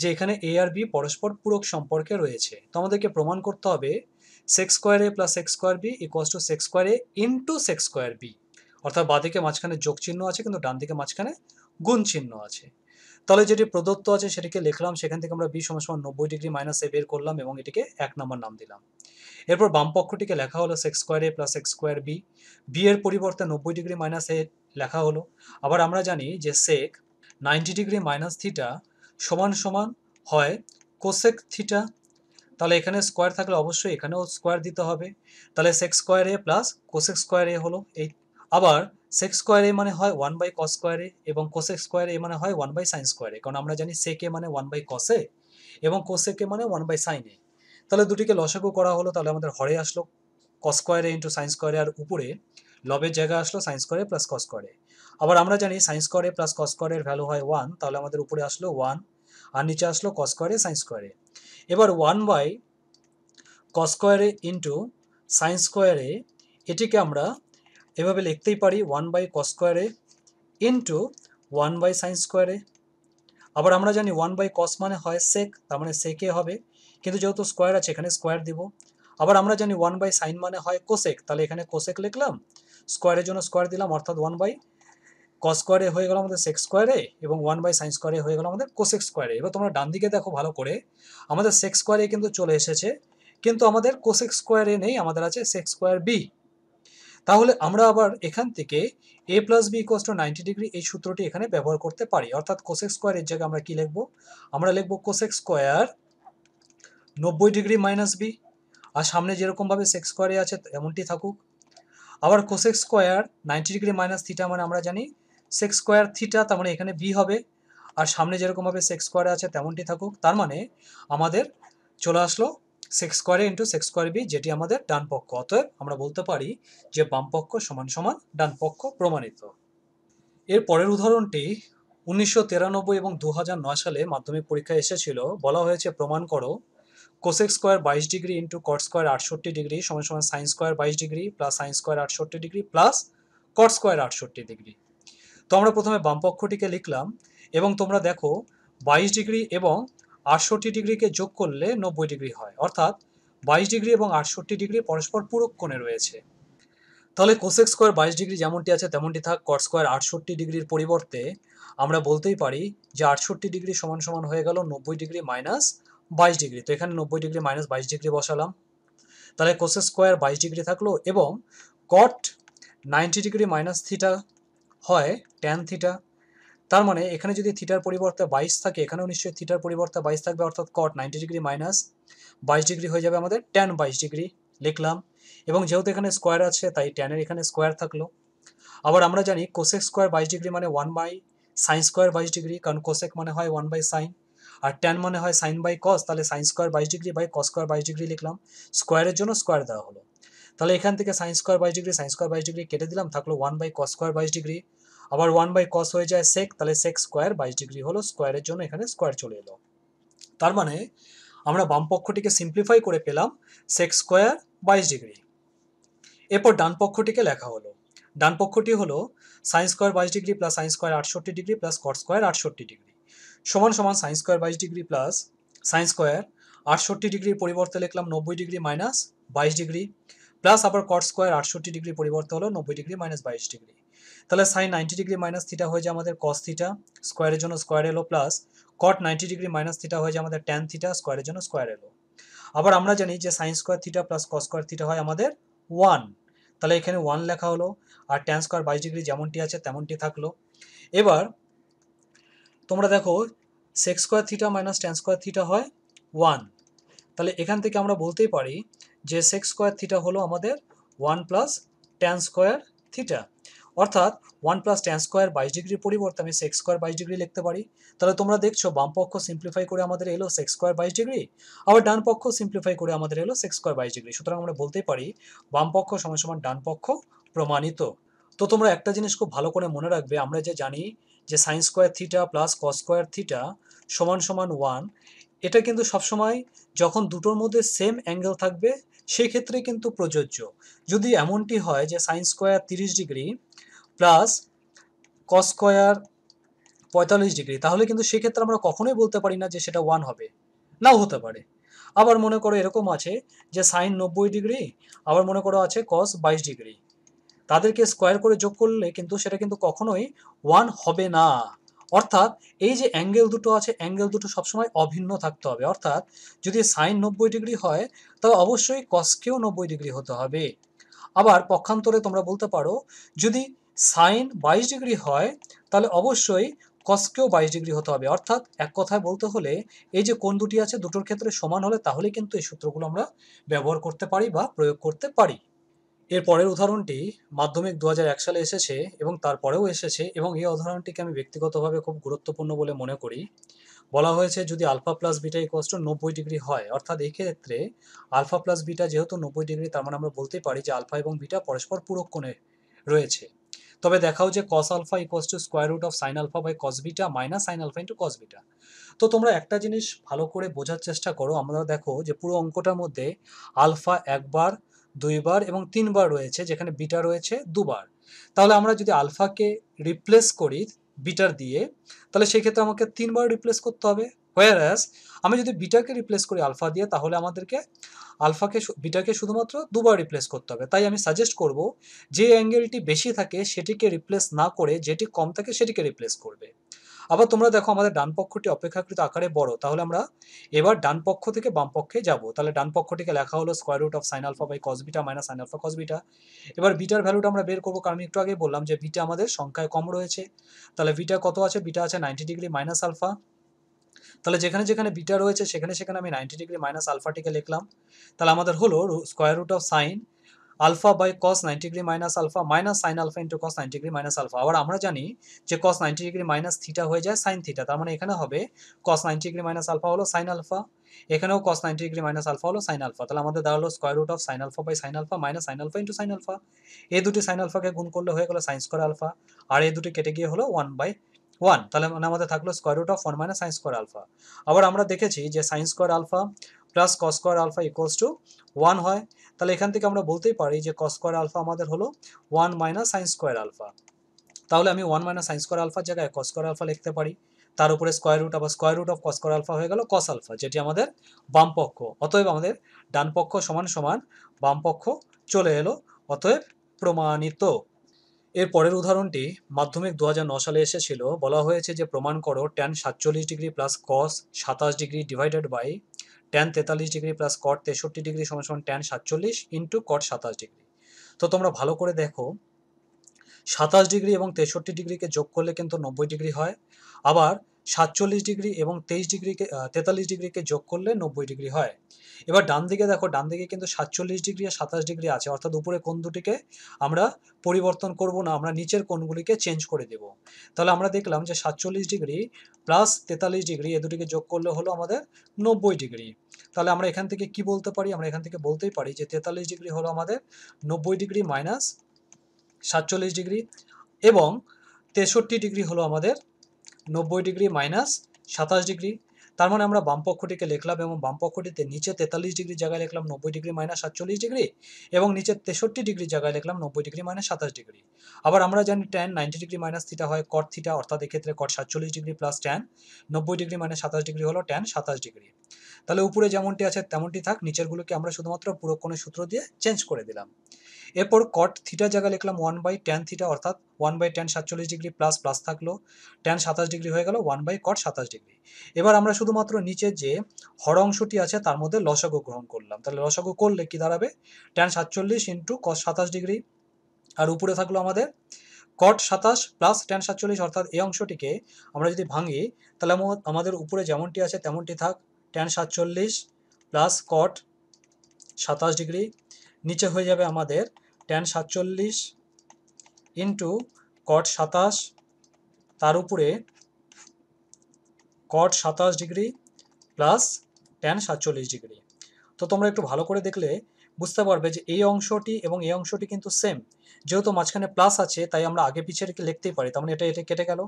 যে এখানে a আর b পরস্পর পূরক সম্পর্কে রয়েছে। তো আমাদেরকে প্রমাণ করতে হবে sec square a plus sec square b equals to sec square a into sec square b, অর্থাৎ বাঁদিকে মাঝখানে যোগ চিহ্ন আছে কিন্তু ডান দিকে মাঝখানে গুণ চিহ্ন আছে। তাহলে যেটি প্রদত্ত আছে সেটিকে লিখলাম, সেখান থেকে আমরা b সমান 90 ডিগ্রি মাইনাস a বের করলাম এবং এটিকে 1 নম্বর নাম দিলাম। এরপর বাম পক্ষটিকে লেখা হলো sec square a plus sec square b, B এর পরিবর্তে 90 ডিগ্রি মাইনাস a লেখা হলো। আবার আমরা জানি যে সেক 90 ডিগ্রি মাইনাস থিটা সমান সমান হয় কোসেক থিটা, তাহলে এখানে স্কোয়ার থাকলে অবশ্যই এখানেও স্কোয়ার দিতে হবে। তাহলে সেক স্কোয়ার এ প্লাস কোসেক স্কোয়ার এ হলো এই। আবার সেক স্কোয়ার এ মানে হয় 1 বাই কস স্কোয়ার এ এবং কোসেক স্কোয়ার এ মানে হয় 1 বাই সাইন স্কোয়ার এ, কারণ আমরা জানি সেক এ মানে 1 বাই কস এ এবং কোসেক এ মানে 1 বাই সাইন এ। তাহলে দুটিকে লসাগু করা হলো, তাহলে আমাদের হরে আসলো cos square A into sine square এ, আর উপরে লবের জায়গায় আসলো sign square A plus cos square A. আবার আমরা জানি সাইন স্কোয়ার এ প্লাস কস স্কোয়ার এর ভ্যালু হয় 1, তাহলে আমাদের উপরে আসলো 1 আর নিচে আসলো cos square A sine square A. এবার 1 by cos square A into sine square A, এটিকে আমরা এভাবে লিখতেই পারি 1 by cos square A into 1 by sine square A. আবার আমরা জানি 1 বাই কস মানে হয় সেক, তার মানে সেক এ হবে, কিন্তু যেহেতু স্কোয়ার আছে এখানে স্কোয়ার দিব। আবার আমরা জানি 1 বাই সাইন মানে হয় কোসেক, তাহলে এখানে কোসেক লিখলাম, স্কোয়ারের জন্য স্কোয়ার দিলাম, অর্থাৎ 1 বাই কস স্কোয়ার এ হয়ে গেল আমাদের সেক স্কোয়ার এ এবং 1 বাই সাইন স্কোয়ার এ হয়ে গেল আমাদের কোসেক স্কোয়ার এ। এবার তোমরা ডান দিকে দেখো ভালো করে, আমাদের সেক স্কোয়ার এ কিন্তু চলে এসেছে, কিন্তু আমাদের কোসেক স্কোয়ার এ নেই, আমাদের আছে সেক স্কোয়ার বি। তাহলে আমরা আবার এখান থেকে a plus B equals to 90 degree এই সূত্রটি এখানে ব্যবহার করতে পারি, অর্থাৎ কোসেক স্কোয়ার এর জায়গায় আমরা কি লিখবো, আমরা লিখবো cosec square 90 degree minus B, আর সামনে যেরকম ভাবে সেক স্কোয়ারে আছে এমনটি থাকুক। আবার cosec square 90 degree minus theta মানে আমরা জানি সেক স্কোয়ার থিটা, তার মানে এখানে বি হবে, আর সামনে যেরকম ভাবে সেক স্কোয়ারে আছে তেমনটি থাকুক। তার মানে আমাদের চলে আসলো sec square into sec square B, যেটি আমাদের ডান পক্ষ। অতএব আমরা বলতে পারি যে বাম পক্ষ সমান সমান ডান পক্ষ প্রমাণিত। এর পরের উদাহরণটি 1993 এবং 2009 সালে মাধ্যমিক পরীক্ষায় এসেছিল। বলা হয়েছে প্রমাণ করো cosec square 22 degree into cot square 68 degree সমান সমান sign square 22 degree plus sine square 68 degree plus cot square 68 degree. তো আমরা প্রথমে বাম পক্ষটিকে লিখলাম এবং তোমরা দেখো 22 ডিগ্রি এবং 68 ডিগ্রিকে যোগ করলে 90 ডিগ্রি হয়, অর্থাৎ 22 ডিগ্রি এবং 68 ডিগ্রি পরস্পর পূরক কোণে রয়েছে। তাহলে কোসেক স্কোয়ার 22 ডিগ্রি যেমনটি আছে তেমনটি থাক, কট স্কোয়ার 68 ডিগ্রির পরিবর্তে আমরা বলতেই পারি যে 68 ডিগ্রি সমান সমান হয়ে গেল 90 ডিগ্রি মাইনাস 22 ডিগ্রি। তো এখানে 90 ডিগ্রি মাইনাস 22 ডিগ্রি বসালাম, তাহলে কোসেক স্কোয়ার 22 ডিগ্রি থাকলো এবং কট 90 ডিগ্রি মাইনাস থিটা হয় ট্যান থিটা। তার মানে এখানে যদি থিটার পরিবর্তে 22 থাকে এখানেও নিশ্চয়ই থিটার পরিবর্তে 22 থাকবে, অর্থাৎ কট 90 ডিগ্রি মাইনাস 22 ডিগ্রি হয়ে যাবে আমাদের ট্যান 22 ডিগ্রি লিখলাম, এবং যেহেতু এখানে স্কোয়ার আছে তাই ট্যানের এখানে স্কোয়ার থাকলো। আবার আমরা জানি কোসেক স্কোয়ার 22 ডিগ্রি মানে 1 বাই সাইন স্কোয়ার 22 ডিগ্রি, কারণ কোসেক মানে হয় 1 বাই সাইন আর ট্যান মানে হয় সাইন বাই কস, তাহলে sine square 22 degree by cos square 22 degree লিখলাম, স্কোয়ারের জন্য স্কোয়ার দেওয়া হলো। তাহলে এখান থেকে sine square 22 degree sine square 22 degree কেটে দিলাম, থাকলো 1 বাই কস স্কোয়ার 22 ডিগ্রি, আবার 1 বাই কস হয়ে যায় সেক, তাহলে সেক স্কোয়ার 22 ডিগ্রি হলো, স্কোয়ারের জন্য এখানে স্কোয়ার চলে এলো। তার মানে আমরা বাম পক্ষটিকে সিম্পলিফাই করে পেলাম সেক স্কোয়ার 22 ডিগ্রি। এরপর ডান পক্ষটিকে লেখা হলো, ডান পক্ষটি হলো sign square 22 degree plus sine square 68 degree plus cot square 68 degree সমান সমান sign square 22 degree plus sine square 68 ডিগ্রির পরিবর্তে লিখলাম 90 ডিগ্রি মাইনাস 22 ডিগ্রি প্লাস আবার কট স্কোয়ার 68 ডিগ্রি পরিবর্তে হলো 90 ডিগ্রি মাইনাস 22 ডিগ্রি। তাহলে সাইন 90 ডিগ্রি মাইনাস থিটা হয়ে যায় আমাদের কস থিটা, স্কোয়ারের জন্য স্কোয়ার এলো, plus cot 90 degree minus theta হয়ে যায় আমাদের ট্যান থিটা, স্কোয়ারের জন্য স্কোয়ার এলো। আবার আমরা জানি যে sine square theta plus cos square theta হয় আমাদের 1, তাহলে এখানে 1 লেখা হলো, আর ট্যান স্কোয়ার 22 ডিগ্রি যেমনটি আছে তেমনটি থাকলো। এবার তোমরা দেখো sec square theta minus tan square theta হয় 1, তাহলে এখান থেকে আমরা বলতেই পারি যে সেক স্কোয়ার থিটা হলো আমাদের 1 প্লাস ট্যান স্কোয়ার থিটা, অর্থাৎ 1 প্লাস ট্যান স্কোয়ার 22 ডিগ্রির পরিবর্তে আমি সেক স্কোয়ার 22 ডিগ্রি লিখতে পারি। তাহলে তোমরা দেখছো বাম পক্ষ সিম্পলিফাই করে আমাদের এলো সেক স্কোয়ার 22 ডিগ্রি, আবার ডান পক্ষ সিম্পলিফাই করে আমাদের এলো সেক স্কোয়ার 22 ডিগ্রি। সুতরাং আমরা বলতেই পারি বাম পক্ষ সমান সমান ডান পক্ষ প্রমাণিত। তো তোমরা একটা জিনিস খুব ভালো করে মনে রাখবে, আমরা যে জানি যে sine square theta plus cos square theta সমান সমান 1, এটা কিন্তু সবসময় যখন দুটোর মধ্যে সেম অ্যাঙ্গেল থাকবে সেক্ষেত্রে কিন্তু প্রযোজ্য। যদি এমনটি হয় যে sine square 30 degree plus cos square 45 degree, তাহলে কিন্তু সেক্ষেত্রে আমরা কখনোই বলতে পারি না যে সেটা 1 হবে, নাও হতে পারে। আবার মনে করো এরকম আছে যে সাইন 90 ডিগ্রি, আবার মনে করো আছে কস 22 ডিগ্রি, তাদেরকে স্কোয়ার করে যোগ করলে কিন্তু সেটা কিন্তু কখনোই 1 হবে না। অর্থাৎ এই যে অ্যাঙ্গেল দুটো আছে, অ্যাঙ্গেল দুটো সবসময় অভিন্ন থাকতে হবে। অর্থাৎ যদি সাইন 90 ডিগ্রি হয় তবে অবশ্যই কসকেও 90 ডিগ্রি হতে হবে। আবার পক্ষান্তরে তোমরা বলতে পারো যদি সাইন 22 ডিগ্রি হয় তাহলে অবশ্যই কসকেও 22 ডিগ্রি হতে হবে। অর্থাৎ এক কথায় বলতে হলে এই যে কোণ দুটি আছে দুটোর ক্ষেত্রে সমান হলে তাহলে কিন্তু এই সূত্রগুলো আমরা ব্যবহার করতে পারি বা প্রয়োগ করতে পারি। এর পরের উদাহরণটি মাধ্যমিক 2001 সালে এসেছে এবং তারপরেও এসেছে, এবং এই উদাহরণটিকে আমি ব্যক্তিগতভাবে খুব গুরুত্বপূর্ণ বলে মনে করি। বলা হয়েছে যদি alpha plus beta equals to 90 degree হয়, অর্থাৎ এই ক্ষেত্রে আলফা প্লাস বিটা যেহেতু 90 ডিগ্রি, তার মানে আমরা বলতেই পারি যে আলফা এবং বিটা পরস্পর পূরক কোণে রয়েছে। তবে দেখাও যে cos alpha equals to square root of sine alpha by cos beta minus sine alpha into cos beta. তো তোমরা একটা জিনিস ভালো করে বোঝার চেষ্টা করো, আমরা দেখো যে পুরো অঙ্কটার মধ্যে আলফা একবার, দুইবার এবং তিনবার রয়েছে, যেখানে বিটা রয়েছে দুবার। তাহলে আমরা যদি আলফাকে রিপ্লেস করি বিটার দিয়ে, তাহলে সেক্ষেত্রে আমাকে তিনবার রিপ্লেস করতে হবে। হোয়ারঅ্যাজ আমি যদি বিটাকে রিপ্লেস করি আলফা দিয়ে, তাহলে আমাদেরকে বিটাকে শুধুমাত্র দুবার রিপ্লেস করতে হবে। তাই আমি সাজেস্ট করব যে অ্যাঙ্গেলটি বেশি থাকে সেটিকে রিপ্লেস না করে যেটি কম থাকে সেটিকে রিপ্লেস করবে। আবার তোমরা দেখো আমাদের ডান পক্ষটি অপেক্ষাকৃত আকারে বড়, তাহলে আমরা এবার ডান পক্ষ থেকে বাম পক্ষে যাব। তাহলে ডান পক্ষটিকে লেখা হলো square root of sine alpha by cos beta minus sine alpha cos beta. এবার বিটার ভ্যালুটা আমরা বের করবো, কারণ আমি একটু আগে বললাম যে বিটা আমাদের সংখ্যায় কম রয়েছে। তাহলে বিটা কত আছে? বিটা আছে 90 ডিগ্রি মাইনাস আলফা। তাহলে যেখানে যেখানে বিটা রয়েছে সেখানে সেখানে আমি 90 ডিগ্রি মাইনাস আলফাটিকে লিখলাম। তাহলে আমাদের হলো square root of sine alpha by cos 90 degree minus alpha minus sine alpha into cos 90 degree minus alpha. আবার আমরা জানি যে কস 90 ডিগ্রি মাইনাস থিটা হয়ে যায় সাইন থিটা, তার মানে এখানে হবে কস 90 ডিগ্রি মাইনাস আলফা হলো সাইন আলফা, এখানেও কস 90 ডিগ্রি মাইনাস আলফা হলো সাইন আলফা। তাহলে আমাদের দাঁড়ালো square root of sine alpha by sine alpha minus sine alpha into sine alpha. এই দুটি সাইন আলফাকে গুণ করলে হয়ে গেলো সাইন স্কোয়ার আলফা, আর এই দুটি কেটে গিয়ে হলো 1/1। তাহলে মানে আমাদের থাকলো square root of 1 minus sine square alpha. আবার আমরা দেখেছি যে sine square alpha plus cos square alpha equals to 1 হয়। তাহলে এখান থেকে আমরা বলতেই পারি যে কস স্কোয়ার আলফা আমাদের হলো 1 মাইনাস সাইন স্কোয়ার আলফা। তাহলে আমি 1 মাইনাস সাইন স্কোয়ার আলফার জায়গায় কস স্কোয়ার আলফা লিখতে পারি, তার উপরে স্কোয়ার রুট, আবার square root of cos square alpha হয়ে গেল কস আলফা, যেটি আমাদের বাম পক্ষ। অতএব আমাদের ডান পক্ষ সমান সমান বাম পক্ষ চলে এলো, অতএব প্রমাণিত। এর পরের উদাহরণটি মাধ্যমিক 2009 সালে এসেছিল। বলা হয়েছে যে প্রমাণ করো tan 47 degree plus cos 27 degree divided by tan 43 degree plus cot 63 degree সমান সমান ট্যান 47 ইন্টু কট 27 ডিগ্রি। তো তোমরা ভালো করে দেখো 27 ডিগ্রি এবং 63 ডিগ্রিকে যোগ করলে কিন্তু 90 ডিগ্রি হয়। আবার 47 ডিগ্রি এবং 43 ডিগ্রিকে যোগ করলে 90 ডিগ্রি হয়। এবার ডান দিকে দেখো, ডান দিকে কিন্তু 47 ডিগ্রি আর 27 ডিগ্রি আছে, অর্থাৎ উপরে কোণ দুটিকে আমরা পরিবর্তন করব না, আমরা নিচের কোণগুলিকে চেঞ্জ করে দেব। তাহলে আমরা দেখলাম যে 47 ডিগ্রি প্লাস 43 ডিগ্রি এ দুটিকে যোগ করলে হলো আমাদের 90 ডিগ্রি। তাহলে আমরা এখান থেকে কি বলতে পারি? আমরা এখান থেকে বলতেই পারি যে 43 ডিগ্রি হলো আমাদের 90 ডিগ্রি মাইনাস 47 ডিগ্রি, এবং 63 ডিগ্রি হলো আমাদের 90 ডিগ্রি মাইনাস 27 ডিগ্রি। তার মানে আমরা বাম পক্ষটিকে লিখলাম এবং বাম পক্ষটিতে নিচে 43 ডিগ্রি জায়গায় লিখলাম 90 ডিগ্রি মাইনাস 47 ডিগ্রি, এবং নিচে 63 ডিগ্রি জায়গায় লিখলাম 90 ডিগ্রি মাইনাস 27 ডিগ্রি। আবার আমরা জানি ট্যান 90 ডিগ্রি মাইনাস থিটা হয় কট থিটা, অর্থাৎ এক্ষেত্রে কট 47 degree plus tan 90 degree minus 27 degree হলো ট্যান 27 ডিগ্রি। তাহলে উপরে যেমনটি আছে তেমনটি থাক, নিচেরগুলোকে আমরা শুধুমাত্র পূরক কোণের সূত্র দিয়ে চেঞ্জ করে দিলাম। এরপর কট থিটার জায়গায় লিখলাম 1/tan থিটা, অর্থাৎ 1/tan 47 ডিগ্রি প্লাস প্লাস থাকলো tan 27 ডিগ্রি হয়ে গেল 1/cot 27 ডিগ্রি। এবার আমরা শুধুমাত্র নিচের যে হর অংশটি আছে তার মধ্যে লসাগু গ্রহণ করলাম। তাহলে লসাগু করলে কি দাঁড়াবে? tan 47 ইন্টু cos 27 ডিগ্রি, আর উপরে থাকলো আমাদের cot 27 প্লাস tan 47, অর্থাৎ এই অংশটিকে আমরা যদি ভাঙি তাহলে আমাদের উপরে যেমনটি আছে তেমনটি থাক tan 47 প্লাস cot 27 ডিগ্রি, নিচে হয়ে যাবে আমাদের tan 47 ইন্টু cot 27, তার উপরে cot 27 degree plus tan 47 degree. তো তোমরা একটু ভালো করে দেখলে বুঝতে পারবে যে এই অংশটি এবং এই অংশটি কিন্তু সেম, যেহেতু মাঝখানে প্লাস আছে তাই আমরা আগে পিছিয়ে রেখে লিখতেই পারি। তার মানে এটা এটা কেটে গেল,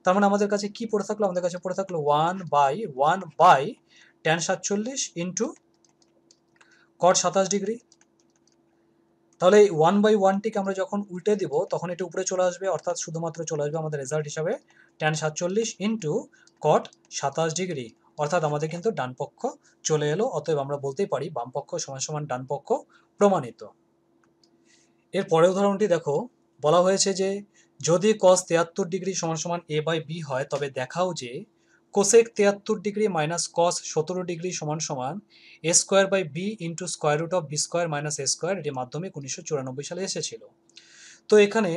তার মানে আমাদের কাছে কি পড়ে থাকলো? আমাদের কাছে পড়ে থাকলো 1/tan 47 ইন্টু cot 27 ডিগ্রি। তাহলে এই 1/1টিকে আমরা যখন উল্টে দিব তখন এটা উপরে চলে আসবে, অর্থাৎ শুধুমাত্র চলে আসবে আমাদের রেজাল্ট হিসাবে tan 47 ইন্টু cot 27 ডিগ্রি, অর্থাৎ আমাদের কিন্তু ডান পক্ষ চলে এলো। অতএব আমরা বলতেই পারি বাম পক্ষ সমান সমান ডান পক্ষ প্রমাণিত। এর পরের উদাহরণটি দেখো, বলা হয়েছে যে যদি cos 73 ডিগ্রি সমান সমান a/b হয় তবে দেখাও যে cosec 73 degree minus cos 17 degree সমান সমান a square by b into square root of B square minus A square. এটি মাধ্যমিক 1994 সালে এসেছিল। তো এখানে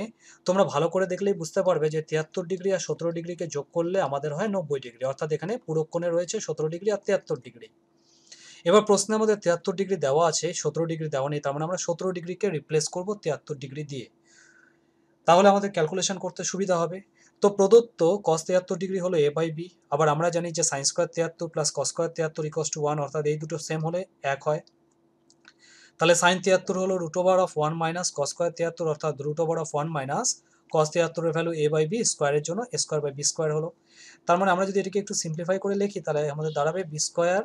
তোমরা ভালো করে দেখলেই বুঝতে পারবে যে 73 ডিগ্রি আর 17 ডিগ্রিকে যোগ করলে আমাদের হয় 90 ডিগ্রি, অর্থাৎ এখানে পুরো কোণে রয়েছে 17 ডিগ্রি আর 73 ডিগ্রি। এবার প্রশ্নে আমাদের 73 ডিগ্রি দেওয়া আছে, 17 ডিগ্রি দেওয়া নেই, তার মানে আমরা 17 ডিগ্রিকে রিপ্লেস করব 73 ডিগ্রি দিয়ে, তাহলে আমাদের ক্যালকুলেশন করতে সুবিধা হবে। তো প্রদত্ত cos 73 ডিগ্রি হলো a/b, আবার আমরা জানি যে sin square 73 plus cos square 73 equals to 1, অর্থাৎ এই দুটো সেম হলে এক হয়। তাহলে sin 73 হলো root over of 1 minus cos square 73, অর্থাৎ root over of 1 minus cos 73 এর ভ্যালু a/b স্কয়ারের জন্য a square by b square হলো। তার মানে আমরা যদি এটাকে একটু সিম্পলিফাই করে লিখি তাহলে আমাদের দাঁড়াবে b square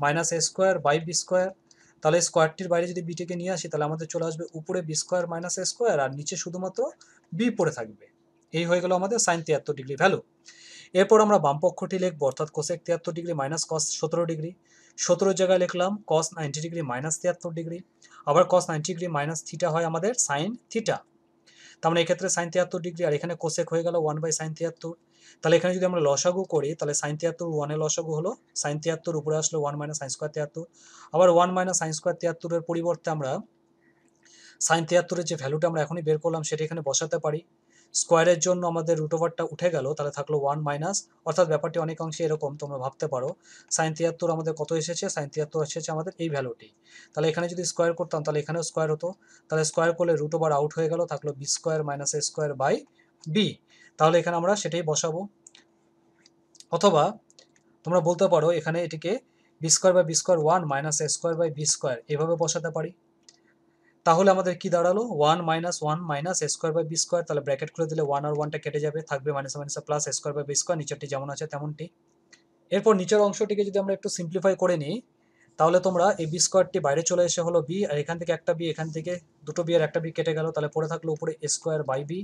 minus a square by b square. তাহলে স্কোয়ারটির বাইরে যদি বিটিকে নিয়ে আসি তাহলে আমাদের চলে আসবে উপরে B square minus A square আর নিচে শুধুমাত্র বি পড়ে থাকবে। এই হয়ে গেল আমাদের সাইন 73 ডিগ্রি ভ্যালু। এরপর আমরা বাম পক্ষটি লিখবো, অর্থাৎ cosec 73 degree minus cos 17 degree. 17 জায়গায় লিখলাম কস 90 ডিগ্রি মাইনাস 73 ডিগ্রি, আবার কস 90 ডিগ্রি মাইনাস থিটা হয় আমাদের সাইন থিটা। তার মানে এক্ষেত্রে সাইন 73 ডিগ্রি আর এখানে কোসেক হয়ে গেল 1/sin 73। তাহলে এখানে যদি আমরা লসাগু করি তাহলে সাইন 73 1 লসাগু হলো সাইন 73, উপরে আসলো 1 মাইনাস সাইন স্কোয়ার 73, আবার 1 মাইনাস সাইন স্কোয়ার 73 এর পরিবর্তে আমরা সাইন 73 এর যে ভ্যালুটা আমরা এখনই বের করলাম সেটা এখানে বসাতে পারি। স্কোয়ারের জন্য আমাদের রুট ওভারটা উঠে গেল, তাহলে থাকলো 1 মাইনাস, অর্থাৎ ব্যাপারটি অনেক অংশে এরকম তোমরা ভাবতে পারো সাইন 73 আমাদের কত এসেছে, সাইন 73 এসেছে আমাদের এই ভ্যালুটি। তাহলে এখানে যদি স্কোয়ার করতাম তাহলে এখানেও স্কোয়ার হতো, তাহলে স্কোয়ার করলে রুট ওভার আউট হয়ে গেল, থাকলো B square minus A square by B. তাহলে এখানে আমরা সেটাই বসাবো, অথবা তোমরা বলতে পারো এখানে এটিকে B square by B square 1 minus A square by B square এভাবে বসাতে পারি। তাহলে আমাদের কি দাঁড়ালো 1 minus 1 minus A square by B square, তাহলে ব্র্যাকেট খুলে দিলে 1 আর 1টা কেটে যাবে, থাকবে minus minus plus A square by B square, নিচেরটি যেমন আছে তেমনটি। এরপর নিচের অংশটিকে যদি আমরা একটু সিম্পলিফাই করে নিই তাহলে তোমরা এই বি স্কোয়ারটি বাইরে চলে এসে হলো বি, আর এখান থেকে একটা বি, এখান থেকে দুটো বি আর একটা বি কেটে গেল, তাহলে পড়ে থাকলো উপরে এ স্কোয়ার বাই বি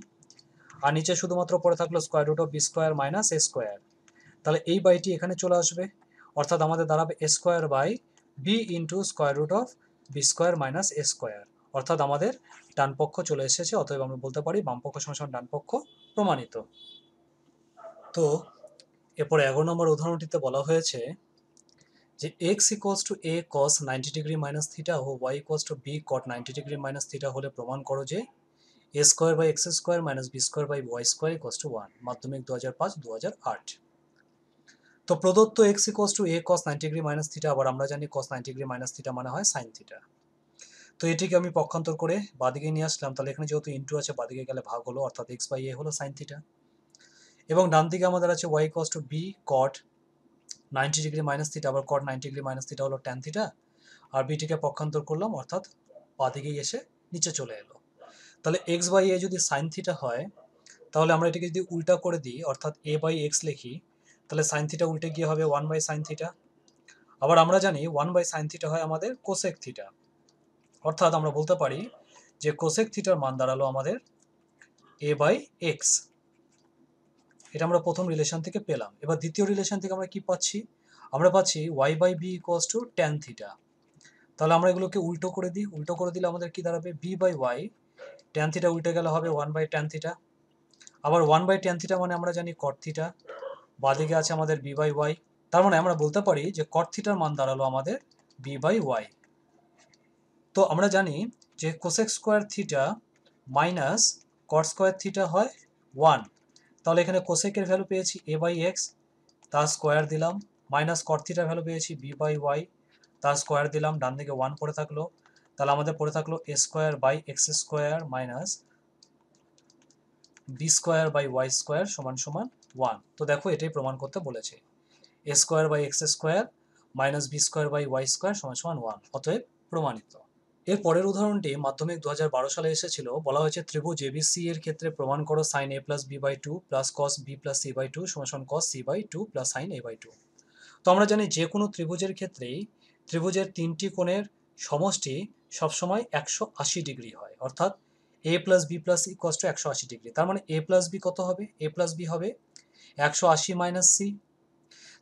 আর নিচে শুধুমাত্র পড়ে থাকলো square root of B square minus A square. তাহলে এই বাইটি এখানে চলে আসবে, অর্থাৎ আমাদের দাঁড়াবে A square by B into square root of B square minus A square, অর্থাৎ আমাদের ডান পক্ষ চলে এসেছে। অতএব আমরা বলতে পারি বাম পক্ষ সমান ডান পক্ষ প্রমাণিত। তো এরপর 11 নম্বর উদাহরণটিতে বলা হয়েছে যে X equals to A cos 90 degree minus theta ও Y equals to B cot 90 degree minus theta হলে প্রমাণ করো যে A square by X square minus B square by Y square equals to 1। মাধ্যমিক 2005-2008। তো প্রদত্ত X equals to A cos 90 degree minus theta, আবার আমরা জানি কস 90 ডিগ্রি মাইনাস থিটা মানে হয় সাইন থিটা। তো এটিকে আমি পক্ষান্তর করে বাদিকে নিয়ে আসলাম, তাহলে এখানে যেহেতু ইন্টু আছে বাদিকে গেলে ভাগ হলো, অর্থাৎ এক্স বাই এ হলো সাইন থিটা, এবং ডান দিকে আমাদের আছে Y equals to B cot 90 degree minus theta, আবার কট 90 ডিগ্রি মাইনাস থিটা হলো ট্যান থিটা, আর বিটিকে পক্ষান্তর করলাম অর্থাৎ বাদিকেই এসে নিচে চলে এলো। তাহলে এক্স বাই এ যদি সাইন থিটা হয় তাহলে আমরা এটাকে যদি উল্টা করে দিই অর্থাৎ এ বাই এক্স লিখি তাহলে সাইন থিটা উল্টে গিয়ে হবে 1 বাই সাইন থিটা। আবার আমরা জানি 1 বাই সাইন থিটা হয় আমাদের কোসেক থিটা, অর্থাৎ আমরা বলতে পারি যে কোসেক থিটার মান দাঁড়ালো আমাদের এ বাই এক্স। এটা আমরা প্রথম রিলেশন থেকে পেলাম। এবার দ্বিতীয় রিলেশন থেকে আমরা কি পাচ্ছি, আমরা পাচ্ছি Y by B equals to tan theta. তাহলে আমরা এগুলোকে উল্টো করে দিই, উল্টো করে দিলে আমাদের কি দাঁড়াবে B by Y, tan theta উল্টে গেলে হবে 1 বাই ট্যান থিটা, আবার 1 বাই ট্যান থিটা মানে আমরা জানি কট থিটা, বাদিকে আছে আমাদের বি বাই ওয়াই। তার মানে আমরা বলতে পারি যে কট থিটার মান দাঁড়ালো আমাদের বি বাই ওয়াই। তো আমরা জানি যে cosec square theta minus cot square theta হয় 1, তাহলে এখানে কোসেকের ভ্যালু পেয়েছি এ বাই এক্স, তার স্কোয়ার দিলাম, মাইনাস কট থিটার ভ্যালু পেয়েছি বি বাই ওয়াই, তার স্কোয়ার দিলাম, ডান দিকে 1 পড়ে থাকলো, তাহলে আমাদের পড়ে থাকলো A square by X square minus B square by Y square সমান সমান 1। তো দেখো এটাই প্রমাণ করতে বলেছে, A square by X square minus B square by Y square সমান সমান 1, অতএব প্রমাণিত। এর পরের উদাহরণটি মাধ্যমিক 2012 সালে এসেছিল। বলা হয়েছে ত্রিভুজ এবিসি এর ক্ষেত্রে প্রমাণ করো sine A plus B by two plus cos B plus C by two সমান সমান cos C by two plus sine A by two. তো আমরা জানি যে কোনো ত্রিভুজের ক্ষেত্রেই ত্রিভুজের তিনটি কোণের সমষ্টি সবসময় 180 ডিগ্রি হয়, অর্থাৎ a plus B plus C equals to 180 degree. তার মানে a প্লাস বি কত হবে? a প্লাস বি হবে 180 মাইনাস সি।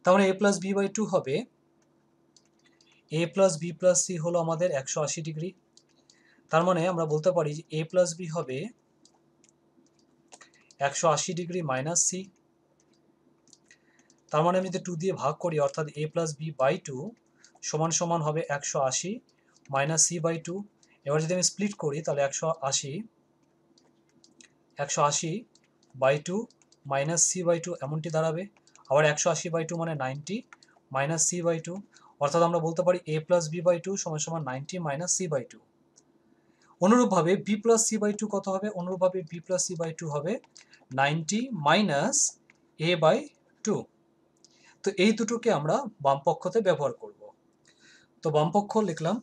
তার মানে a plus B by two হবে, a plus B plus C হলো আমাদের 180 ডিগ্রি। তার মানে আমরা বলতে পারি যে a প্লাস বি হবে 180 ডিগ্রি মাইনাস সি। তার মানে আমি যদি 2 দিয়ে ভাগ করি, অর্থাৎ a plus B by two সমান সমান হবে 180 মাইনাস সি বাই টু। এবার যদি আমি স্প্লিট করি তাহলে 180 by two minus C by two এমনটি দাঁড়াবে। আবার 180 বাই টু মানে 90 মাইনাস সি বাই টু, অর্থাৎ আমরা বলতে পারি a plus B by two সমান সমান 90 মাইনাস সি বাই টু। অনুরূপভাবে B plus C by two কত হবে? অনুরূপভাবে B plus C by two হবে 90 মাইনাস এ বাই টু। তো এই দুটোকে আমরা বাম পক্ষতে ব্যবহার করব। তো বাম পক্ষ লিখলাম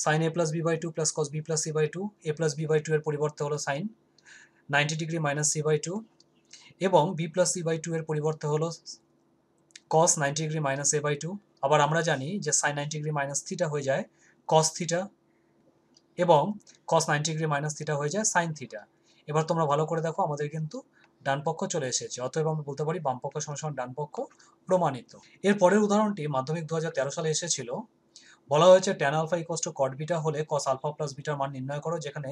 sine A plus B by two plus cos B plus C by two. A plus B by two এর পরিবর্তে হলো sine 90 degree minus C by two, এবং B plus C by two এর পরিবর্তে হলো cos 90 degree minus A by two. আবার আমরা জানি যে সাইন 90 ডিগ্রি মাইনাস থিটা হয়ে যায় কস থিটা, এবং কস 90 ডিগ্রি মাইনাস থিটা হয়ে যায় সাইন থিটা। এবার তোমরা ভালো করে দেখো, আমাদের কিন্তু ডান পক্ষ চলে এসেছে, অতএব আমরা বলতে পারি বাম পক্ষ সমান সমান ডান পক্ষ প্রমাণিত। এর পরের উদাহরণটি মাধ্যমিক 2013 সালে এসেছিল। বলা হয়েছে tan alpha equals to cot beta হলে কস আলফা প্লাস বিটার মান নির্ণয় করো, যেখানে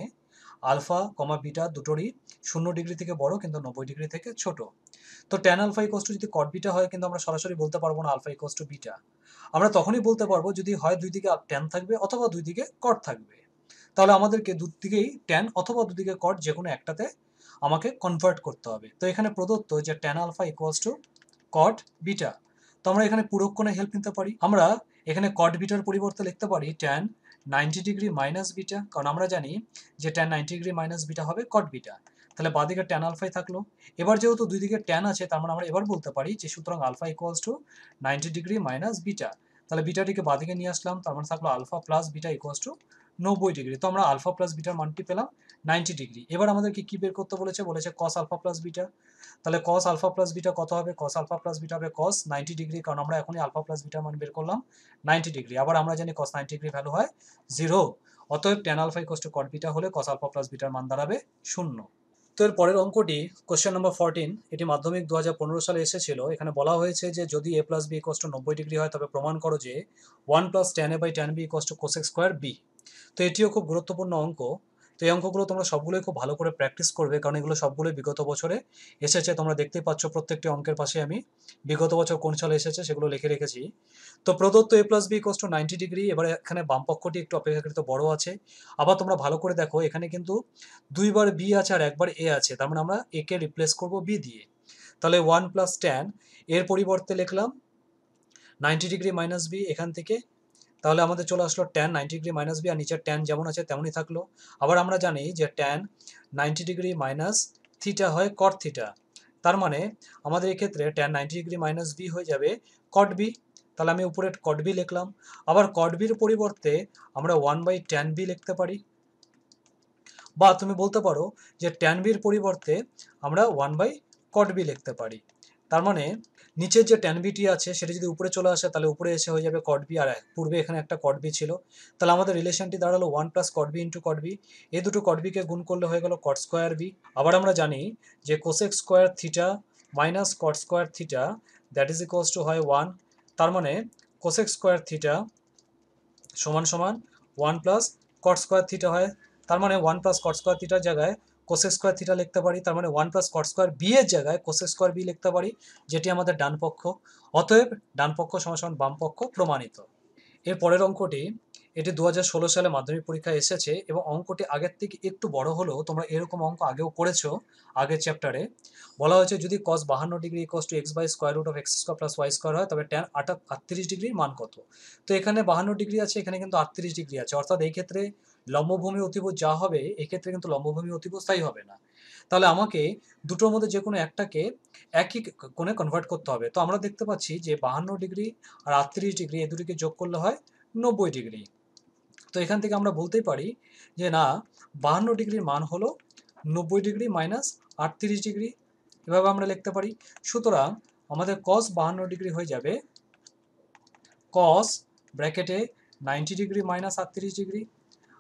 আলফা কমা বিটা দুটোরই 0 ডিগ্রি থেকে বড় কিন্তু 90 ডিগ্রি থেকে ছোট। তো ট্যান আলফা ইকুয়ালস টু যদি কট বিটা হয়, কিন্তু আমরা সরাসরি বলতে পারবো না আলফা ইকুয়ালস টু বিটা। আমরা তখনই বলতে পারবো যদি হয় দুই দিকে ট্যান থাকবে অথবা দুই দিকে কট থাকবে। তাহলে আমাদেরকে দুদিকেই ট্যান অথবা দুদিকে কট যে কোনো একটাতে আমাকে কনভার্ট করতে হবে। তো এখানে প্রদত্ত যে tan alpha equals to cot beta, তো আমরা এখানে পূরক কোণে হেল্প নিতে পারি। আমরা এখানে কট বিটার পরিবর্তে লিখতে পারি ট্যান 90 ডিগ্রি মাইনাস বিটা, কারণ আমরা জানি যে ট্যান 90 ডিগ্রি মাইনাস বিটা হবে কট বিটা। তাহলে বাদিকে ট্যান আলফাই থাকলো। এবার যেহেতু দুই দিকে ট্যান আছে, তার মানে আমরা এবার বলতে পারি যে সুতরাং alpha equals to 90 degree minus beta. তাহলে বিটাটিকে বাদিকে নিয়ে আসলাম, তার মানে থাকলো alpha plus beta equals to 90 degree. তো আমরা আলফা প্লাস বিটার মানটি পেলাম 90 ডিগ্রি। এবার আমাদেরকে কি বের করতে বলেছে? বলেছে কস আলফা প্লাস বিটা। তাহলে কস আলফা প্লাস বিটা কত হবে? কস আলফা প্লাস বিটা হবে কস 90 ডিগ্রি, কারণ আমরা এখনই আলফা প্লাস বিটার মান বের করলাম 90 ডিগ্রি। আবার আমরা জানি কস 90 ডিগ্রি ভ্যালু হয় 0, অতএব tan alpha equals to cot beta হলে কস আলফা প্লাস বিটার মান দাঁড়াবে 0। তো এর পরের অঙ্কটি কোশ্চেন নম্বর 14, এটি মাধ্যমিক 2015 সালে এসেছিল। এখানে বলা হয়েছে যে যদি a plus B equals to 90 degree হয়, তবে প্রমাণ করো যে 1 plus tan A by tan B equals to cosec square B. তো এটিও খুব গুরুত্বপূর্ণ অঙ্ক। তো এই অঙ্কগুলো তোমরা সবগুলোই খুব ভালো করে প্র্যাকটিস করবে, কারণ এগুলো সবগুলোই বিগত বছরে এসেছে। তোমরা দেখতেই পাচ্ছ প্রত্যেকটি অঙ্কের পাশে আমি বিগত বছর কোন সালে এসেছে সেগুলো লিখে রেখেছি। তো প্রদত্ত a plus B equals to 90 degree. এবারে এখানে বাম পক্ষটি একটু অপেক্ষাকৃত বড় আছে। আবার তোমরা ভালো করে দেখো, এখানে কিন্তু দুইবার বি আছে আর একবার এ আছে, তার মানে আমরা এ কে রিপ্লেস করব বি দিয়ে। তাহলে 1 প্লাস ট্যান এর পরিবর্তে লিখলাম 90 ডিগ্রি মাইনাস বি এখান থেকে। তাহলে আমাদের চলে আসলো ট্যান 90 ডিগ্রি মাইনাস বি, আর নিচের ট্যান যেমন আছে তেমনই থাকলো। আবার আমরা জানি যে ট্যান 90 ডিগ্রি মাইনাস থিটা হয় কট থিটা। তার মানে আমাদের এক্ষেত্রে ট্যান 90 ডিগ্রি মাইনাস বি হয়ে যাবে কট বি। তাহলে আমি উপরে কট বি লিখলাম। আবার কট বির পরিবর্তে আমরা 1 বাই ট্যান বি লিখতে পারি, বা তুমি বলতে পারো যে ট্যান বির পরিবর্তে আমরা 1 বাই কট বি লিখতে পারি। তার মানে নিচের যে ট্যান বিটি আছে সেটা যদি উপরে চলে আসে, তাহলে উপরে এসে হয়ে যাবে কট বি, আর পূর্বে এখানে একটা কট বি ছিল। তাহলে আমাদের রিলেশনটি দাঁড়ালো 1 plus cot B into cot B. এই দুটো কট বিকে গুণ করলে হয়ে গেল কট স্কোয়ার বি। আবার আমরা জানি যে cosec square theta minus cot square theta that is equals two হয় 1। তার মানে কোসেক স্কোয়ার থিটা সমান সমান 1 প্লাস কট স্কোয়ার থিটা হয়। তার মানে 1 প্লাস কট স্কোয়ার থিটার জায়গায় কোসেক স্কোয়ার থিটা লিখতে পারি। তার মানে 1 প্লাস কট স্কোয়ার বি এর জায়গায় কোসেক স্কোয়ার বি লিখতে পারি, যেটি আমাদের ডান পক্ষ। অতএব ডান পক্ষ সমান সমান বাম পক্ষ প্রমাণিত। এর পরের অঙ্কটি, এটি 2016 সালে মাধ্যমিক পরীক্ষায় এসেছে, এবং অঙ্কটি আগের থেকে একটু বড় হলেও তোমরা এরকম অঙ্ক আগেও করেছো। আগের চ্যাপ্টারে বলা হয়েছে যদি cos 52 degree equals to X by square root of X square plus Y square হয়, তবে ট্যান 38 ডিগ্রির মান কত? তো এখানে 52 ডিগ্রি আছে, এখানে কিন্তু 38 ডিগ্রি আছে, অর্থাৎ এই ক্ষেত্রে লম্বভূমি অতিভুজ যা হবে এই ক্ষেত্রে কিন্তু লম্বভূমি অতিভুজ তাই হবে না। তাহলে আমাকে দুটোর মধ্যে যে কোনো একটাকে একই কোণে কনভার্ট করতে হবে। তো আমরা দেখতে পাচ্ছি যে 52 ডিগ্রি আর 38 ডিগ্রি এই দুটিকে যোগ করলে হয় 90 ডিগ্রি। তো এখান থেকে আমরা বলতেই পারি যে না, 52 ডিগ্রির মান হলো 90 ডিগ্রি মাইনাস 38 ডিগ্রি, এভাবে আমরা লিখতে পারি। সুতরাং আমাদের cos 52 ডিগ্রি হয়ে যাবে cos ব্র্যাকেটে 90 ডিগ্রি মাইনাস 38 ডিগ্রি,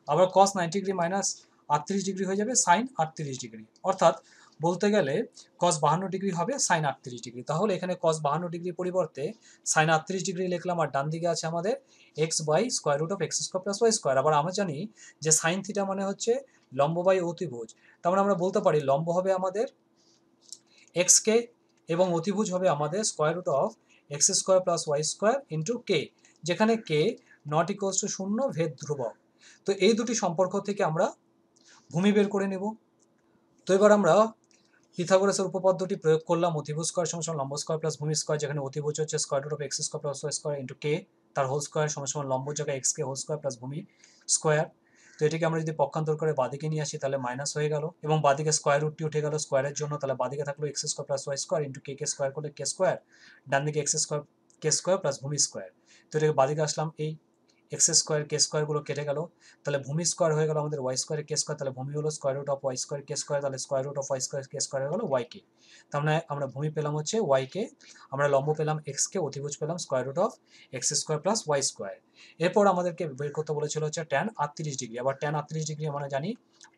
আবার কস 90 ডিগ্রি মাইনাস 38 ডিগ্রি হয়ে যাবে সাইন 38 ডিগ্রি। অর্থাৎ বলতে গেলে কস 52 ডিগ্রি হবে সাইন 38 ডিগ্রি। তাহলে এখানে কস 52 ডিগ্রি পরিবর্তে সাইন 38 ডিগ্রি লিখলাম, আর ডান দিকে আছে আমাদের X by square root of X square plus Y square. আবার আমরা জানি যে সাইন থিটা মানে হচ্ছে লম্ব বাই অতিভুজ, তার মানে আমরা বলতে পারি লম্ব হবে আমাদের এক্স কে এবং অতিভুজ হবে আমাদের square root of X square plus Y square into K, যেখানে কে নট ইকুয়ালস টু 0, ভেদ ধ্রুবক। তো এই দুটি সম্পর্ক থেকে আমরা ভূমি বের করে নেব। তো এবার আমরা পিথাগোরাসের উপপাদ্যটি প্রয়োগ করলাম, অতিভুজ স্কোয়ার সমান সমান লম্ব স্কোয়ার প্লাস ভূমি স্কোয়ার, যেখানে অতিভুজ হচ্ছে square root of X square plus Y square into K, তার হোল স্কোয়ার সমান সমান লম্ব জায়গায় X K whole square plus ভূমি স্কোয়ার। তো এটিকে আমরা যদি পক্ষান্তর করে বাদিকে নিয়ে আসি তাহলে মাইনাস হয়ে গেল, এবং বাদিকে স্কোয়ার রুটটি উঠে গেল স্কোয়ারের জন্য, তাহলে বাদিকে থাকলো X square plus Y square into K কে স্কোয়ার করলে কে স্কোয়ার, ডান দিকে X square K square plus ভূমি স্কোয়ার। তো এটাকে বাদিকে আসলাম, এই এক্স স্কোয়ার কে স্কোয়ারগুলো কেটে গেল, তাহলে ভূমি স্কোয়ার হয়ে গেল আমাদের ওয়াই স্কোয়ার কে স্কোয়ার, তাহলে ভূমি হলো square root of Y square K square, তাহলে square root of Y square K square হয়ে গেল ওয়াই কে। তার মানে আমরা ভূমি পেলাম হচ্ছে ওয়াই কে, আমরা লম্ব পেলাম এক্স কে, অতিভুজ পেলাম square root of X square plus Y square. এরপর আমাদেরকে বের করতে বলেছিল হচ্ছে ট্যান 38 ডিগ্রি। আবার ট্যান 38 ডিগ্রি আমরা জানি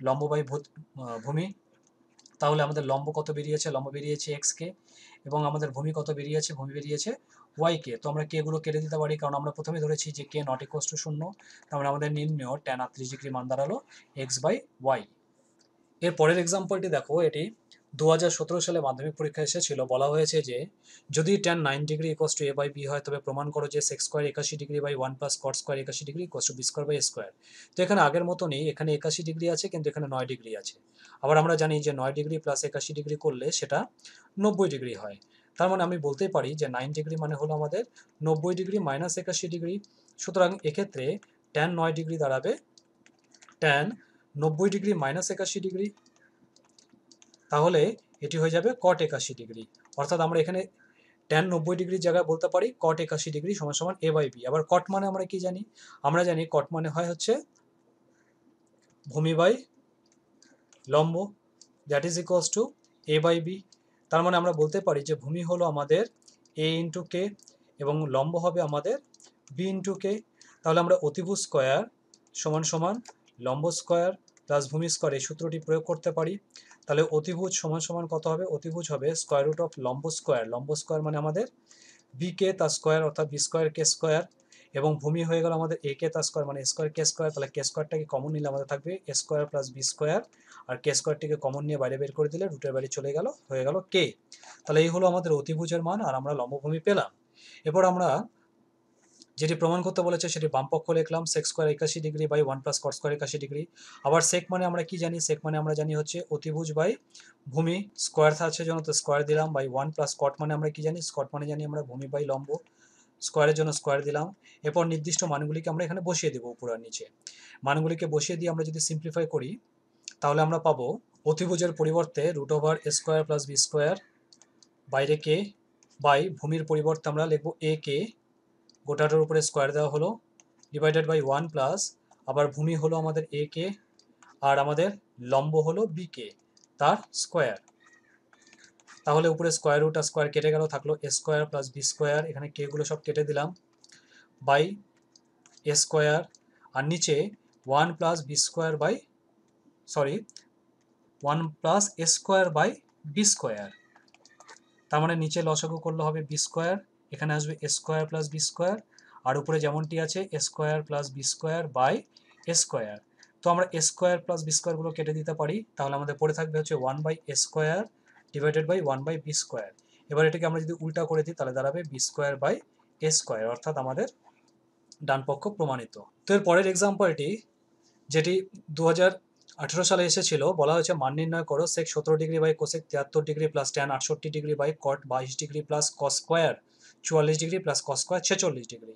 লম্ব বাই ভূমি, তাহলে আমাদের লম্ব কত বেরিয়েছে, লম্ব বেরিয়েছে এক্স কে, এবং আমাদের ভূমি কত বেরিয়েছে, ভূমি বেরিয়েছে ওয়াই কে। তো আমরা কে গুলো কেটে দিতে পারি, কারণ আমরা প্রথমে ধরেছি যে কে নট ইকুয়ালস টু 0, তার মানে আমাদের নির্ণয় ট্যান 38 ডিগ্রি মান দাঁড়ালো এক্স বাই ওয়াই। এর পরের এক্সাম্পলটি দেখো, এটি 2017 সালে মাধ্যমিক পরীক্ষা এসেছিল। বলা হয়েছে যে যদি tan 9 degree equals to A by B হয়, তবে প্রমাণ করো যে sec square 81 degree by 1 plus cot square 81 degree equals to B square by square. তো এখানে আগের মতনই, এখানে 81 ডিগ্রি আছে কিন্তু এখানে 9 ডিগ্রি আছে। আবার আমরা জানি যে 9 ডিগ্রি প্লাস 81 ডিগ্রি করলে সেটা 90 ডিগ্রি হয়। তার মানে আমি বলতেই পারি যে 9 ডিগ্রি মানে হলো আমাদের 90 ডিগ্রি মাইনাস 81 ডিগ্রি। সুতরাং এক্ষেত্রে ট্যান 9 ডিগ্রি দাঁড়াবে ট্যান 90 ডিগ্রি মাইনাস 81 ডিগ্রি, তাহলে এটি হয়ে যাবে কট 81 ডিগ্রি। অর্থাৎ আমরা এখানে ট্যান 90 ডিগ্রির জায়গায় বলতে পারি কট 81 ডিগ্রি সমান সমান এ বাই বি। আবার কট মানে আমরা কি জানি, আমরা জানি কট মানে হয় হচ্ছে ভূমি বাই লম্ব, that is equals to A by B. তার মানে আমরা বলতে পারি যে ভূমি হলো আমাদের এ ইন্টু কে এবং লম্ব হবে আমাদের বি ইন্টু কে। তাহলে আমরা অতিভুজ স্কোয়ার সমান সমান লম্ব স্কোয়ার প্লাস ভূমি স্কোয়ার এই সূত্রটি প্রয়োগ করতে পারি। তাহলে অতিভুজ সমান সমান কত হবে, অতিভুজ হবে স্কোয়ার রুট অফ লম্ব স্কোয়ার মানে আমাদের বি কে তার স্কোয়ার অর্থাৎ বি স্কোয়ার কে স্কোয়ার, এবং ভূমি হয়ে গেল আমাদের এ কে তার স্কোয়ার মানে স্কোয়ার কে স্কোয়ার। তাহলে কে স্কোয়ারটাকে কমন নিলে আমাদের থাকবে এ স্কোয়ার প্লাস বি স্কোয়ার, আর কে স্কোয়ারটিকে কমন নিয়ে বাইরে বের করে দিলে রুটের বাইরে চলে গেল, হয়ে গেল কে। তাহলে এই হলো আমাদের অতিভুজের মান, আর আমরা লম্বভূমি পেলাম। এরপর আমরা যেটি প্রমাণ করতে বলেছে সেটি বামপক্ষ লিখলাম, sec square 81 degree by 1 plus cot square 81 degree. আবার সেক মানে আমরা কি জানি, সেক মানে আমরা জানি হচ্ছে অতিভুজ বাই ভূমি, স্কোয়ার আছে জন্য তো স্কোয়ার দিলাম, বাই 1 প্লাস কট মানে আমরা কি জানি, স্কট মানে জানি আমরা ভূমি বাই লম্ব, স্কোয়ারের জন্য স্কোয়ার দিলাম। এরপর নির্দিষ্ট মানগুলিকে আমরা এখানে বসিয়ে দেবো উপর আর নিচে। মানগুলিকে বসিয়ে দিয়ে আমরা যদি সিম্পলিফাই করি তাহলে আমরা পাবো অতিভুজের পরিবর্তে root over a square plus B square বাইরে কে, বাই ভূমির পরিবর্তে আমরা লিখবো এ কে, গোটাটার উপরে স্কোয়ার দেওয়া হলো, ডিভাইডেড বাই 1 প্লাস আবার ভূমি হলো আমাদের এ কে আর আমাদের লম্ব হলো বি কে তার স্কোয়ার। তাহলে উপরে স্কোয়ার রুট আর স্কোয়ার কেটে গেল, থাকলো A square plus B square, এখানে কে গুলো সব কেটে দিলাম, বাই এ স্কোয়ার, আর নিচে 1 plus B square by 1 plus A square by B square. তার মানে নিচে লসাগু করলে হবে বি স্কোয়ার, এখানে আসবে A square plus B square, আর উপরে যেমনটি আছে A square plus B square by A square. তো আমরা এ স্কোয়ার প্লাস বি স্কোয়ারগুলো কেটে দিতে পারি, তাহলে আমাদের পড়ে থাকবে হচ্ছে 1 by A square divided by 1 by B square. এবার এটাকে আমরা যদি উল্টা করে দিই তাহলে দাঁড়াবে B square by A square, অর্থাৎ আমাদের ডান পক্ষ প্রমাণিত। তো এর পরের এক্সাম্পলটি যেটি 2018 সালে এসেছিল, বলা হয়েছে মান নির্ণয় করো sec 17 degree by cosec 73 degree plus tan 68 degree by cot 22 degree plus cos square 44 degree plus cos square 46 degree.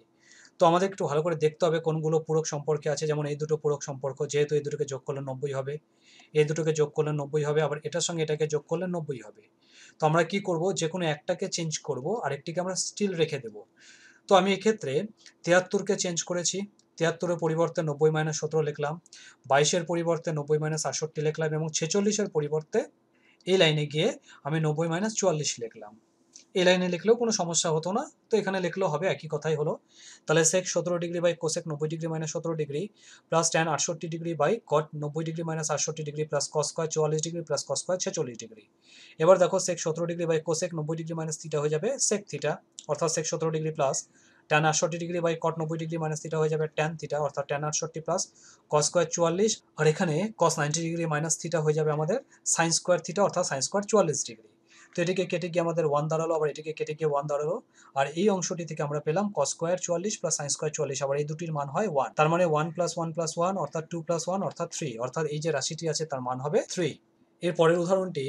তো আমাদের একটু ভালো করে দেখতে হবে কোনগুলো পূরক সম্পর্কে আছে, যেমন এই দুটো পূরক সম্পর্ক, যেহেতু এই দুটোকে যোগ করলে 90 হবে, এই দুটোকে যোগ করলে 90 হবে, আবার এটার সঙ্গে এটাকে যোগ করলে 90 হবে। তো আমরা কি করব, যে কোনো একটাকে চেঞ্জ করব, আরেকটিকে আমরা স্টিল রেখে দেব। তো আমি এক্ষেত্রে 73কে চেঞ্জ করেছি, 73-এর পরিবর্তে 90 মাইনাস 17 লিখলাম, 22-এর পরিবর্তে 90 মাইনাস 68 লিখলাম, এবং 46-এর পরিবর্তে এই লাইনে গিয়ে আমি 90 মাইনাস 44 লিখলাম। এই লাইনে লিখলেও কোনো সমস্যা হতো না, তো এখানে লিখলেও হবে, একই কথাই হলো। তাহলে sec 17 degree by cosec 90 degree minus 17 degree plus tan 68 degree by cot 90 degree minus 68 degree plus cos square 44 degree plus cos square 46 degree. এবার দেখো sec 17 degree by cosec 90 degree minus theta হয়ে যাবে সেক থিটা, অর্থাৎ sec 17 degree plus tan 68 degree by cot 90 degree minus theta হয়ে যাবে tan theta, অর্থাৎ tan 68 plus cos square 44, আর এখানে কস 90 degree minus theta হয়ে যাবে আমাদের সাইন স্কয়ার থিটা, অর্থাৎ সাইন স্কয়ার 44 ডিগ্রি। তো এটিকে কেটে গিয়ে আমাদের 1 দাঁড়ালো, আবার এটিকে কেটে গিয়ে 1 দাঁড়ালো, আর এই অংশটি থেকে আমরা পেলাম কস স্কয়ার 44 প্লাস সাইন স্কয়ার 44, আবার এই দুটির মান হয় 1, তার মানে 1 প্লাস 1 প্লাস 1 অর্থাৎ 2 প্লাস 1 অর্থাৎ 3, অর্থাৎ এই যে রাশিটি আছে তার মান হবে 3। এর পরের উদাহরণটি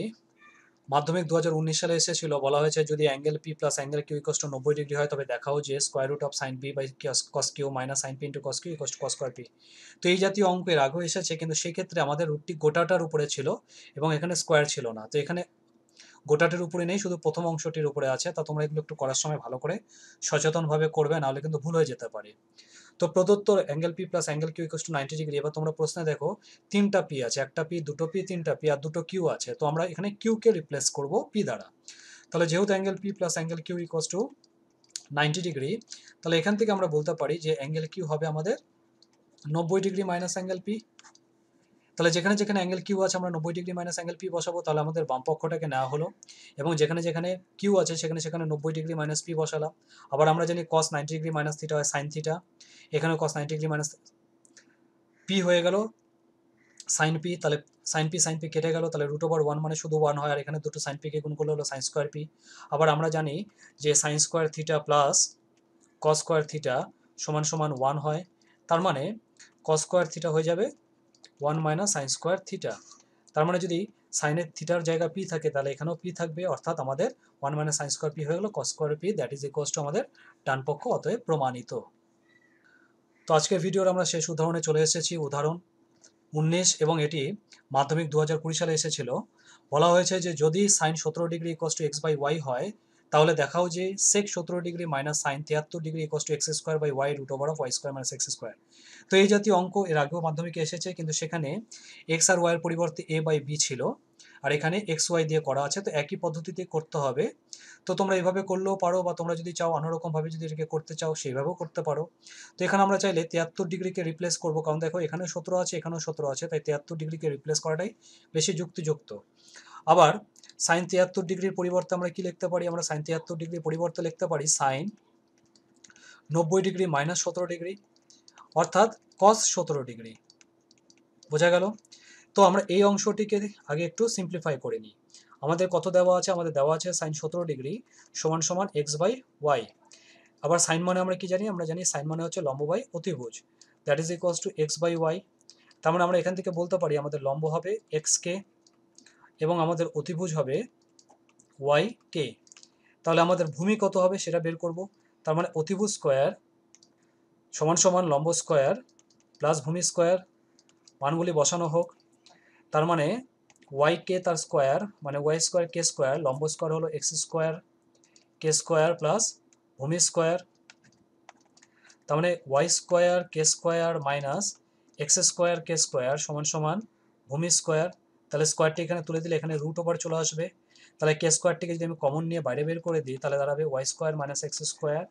মাধ্যমিক 2019 সালে এসেছিল, বলা হয়েছে যদি angle P plus angle Q equal to 90 degree হয় তবে দেখাও যে square root of sine P by cos Q minus sine P into cos Q equal to cos square P. তো এই জাতীয় অঙ্কের আগেও এসেছে, কিন্তু সেই ক্ষেত্রে আমাদের রুটটি গোটাটার উপরে ছিল এবং এখানে স্কয়ার ছিল না, তো এখানে গোটাটির উপরে নেই, শুধু প্রথম অংশটির উপরে আছে। তা তোমরা এগুলো একটু করার সময় ভালো করে সচেতনভাবে করবে, নাহলে কিন্তু ভুল হয়ে যেতে পারে। তো প্রদত্ত angle P plus angle Q equal to 90 degree. এবার তোমরা প্রশ্নে দেখো তিনটা পি আছে, একটা পি, দুটো পি, তিনটা পি আর দুটো কিউ আছে, তো আমরা এখানে কিউ কে রিপ্লেস করব পি দ্বারা। তাহলে যেহেতু angle P plus angle Q equal to 90 degree, তাহলে এখান থেকে আমরা বলতে পারি যে অ্যাঙ্গেল কিউ হবে আমাদের 90 ডিগ্রি মাইনাস অ্যাঙ্গেল পি। তাহলে যেখানে যেখানে অ্যাঙ্গেল কিউ আছে আমরা 90 ডিগ্রি মাইনাস অ্যাঙ্গেল পি বসাবো, তাহলে আমাদের বাম পক্ষটাকে নেওয়া হলো, এবং যেখানে যেখানে কিউ আছে সেখানে সেখানে 90 ডিগ্রি মাইনাস পি বসালাম। আবার আমরা জানি কস 90 ডিগ্রি মাইনাস থিটা হয় সাইন থিটা, এখানেও কস 90 ডিগ্রি মাইনাস পি হয়ে গেল সাইন পি, তাহলে সাইন পি কেটে গেল, তাহলে রুট ওভার 1 মানে শুধু 1 হয়, আর এখানে দুটো সাইন পিকে গুণ করলে হলো সাইন স্কোয়ার পি। আবার আমরা জানি যে sine square theta plus cos square theta সমান সমান 1 হয়, তার মানে কস স্কোয়ার থিটা হয়ে যাবে 1 মাইনাস সাইন স্কোয়ার থিটা। তার মানে যদি সাইনের থিটার জায়গা পি থাকে তাহলে এখানেও পি থাকবে, অর্থাৎ আমাদের 1 মাইনাস সাইন স্কোয়ার পি হয়ে গেল cos square P, that is equals two আমাদের ডান পক্ষ, অতএব প্রমাণিত। তো আজকের ভিডিওর আমরা শেষ উদাহরণে চলে এসেছি, উদাহরণ 19, এবং এটি মাধ্যমিক 2020 সালে এসেছিল। বলা হয়েছে যে যদি sine 17 degree equals to X by Y হয়, তাহলে দেখাও যে sec 17 degree minus sine 73 degree equals to X square by Y root over of Y square minus X square. তো এই জাতীয় অঙ্ক এর আগেও মাধ্যমিকে এসেছে, কিন্তু সেখানে এক্স আর ওয়াইয়ের পরিবর্তে এ বাই বি ছিল, আর এখানে এক্স ওয়াই দিয়ে করা আছে, তো একই পদ্ধতিতে করতে হবে। তো তোমরা এইভাবে করলেও পারো, বা তোমরা যদি চাও অন্যরকমভাবে যদি এটাকে করতে চাও সেইভাবেও করতে পারো। তো এখানে আমরা চাইলে 73 ডিগ্রিকে রিপ্লেস করবো, কারণ দেখো এখানে 17 আছে এখানেও 17 আছে, তাই 73 ডিগ্রিকে রিপ্লেস করাটাই বেশি যুক্তিযুক্ত। আবার সাইন 73 ডিগ্রির পরিবর্তে আমরা কি লিখতে পারি, আমরা সাইন 73 ডিগ্রির পরিবর্তে লিখতে পারি সাইন 90 ডিগ্রি মাইনাস 17 ডিগ্রি, অর্থাৎ কস 17 ডিগ্রি। বোঝা গেল? তো আমরা এই অংশটিকে আগে একটু সিম্পলিফাই করে নিই। আমাদের কত দেওয়া আছে, আমাদের দেওয়া আছে সাইন 17 ডিগ্রি সমান সমান এক্স বাই ওয়াই। আবার সাইন মানে আমরা কি জানি, আমরা জানি সাইন মানে হচ্ছে লম্ব বাই অতিভুজ, that is equals to X by Y. তার মানে আমরা এখান থেকে বলতে পারি আমাদের লম্ব হবে এক্স কে এবং আমাদের অতিভুজ হবে ওয়াই কে। তাহলে আমাদের ভূমি কত হবে সেটা বের করব। তার মানে অতিভুজ স্কোয়ার সমান সমান লম্ব স্কোয়ার প্লাস ভূমি স্কোয়ার, মানগুলি বসানো হোক। তার মানে ওয়াই কে তার স্কোয়ার মানে ওয়াই স্কোয়ার কে স্কোয়ার, লম্ব স্কোয়ার হলো x square K square plus ভূমি স্কোয়ার, তার মানে Y square K square minus X square K square সমান সমান ভূমি স্কোয়ার। তাহলে স্কোয়ারটি এখানে তুলে দিলে এখানে রুট ওভার চলে আসবে, তাহলে কে স্কোয়ারটিকে যদি আমি কমন নিয়ে বাইরে বের করে দিই তাহলে দাঁড়াবে Y square minus X square,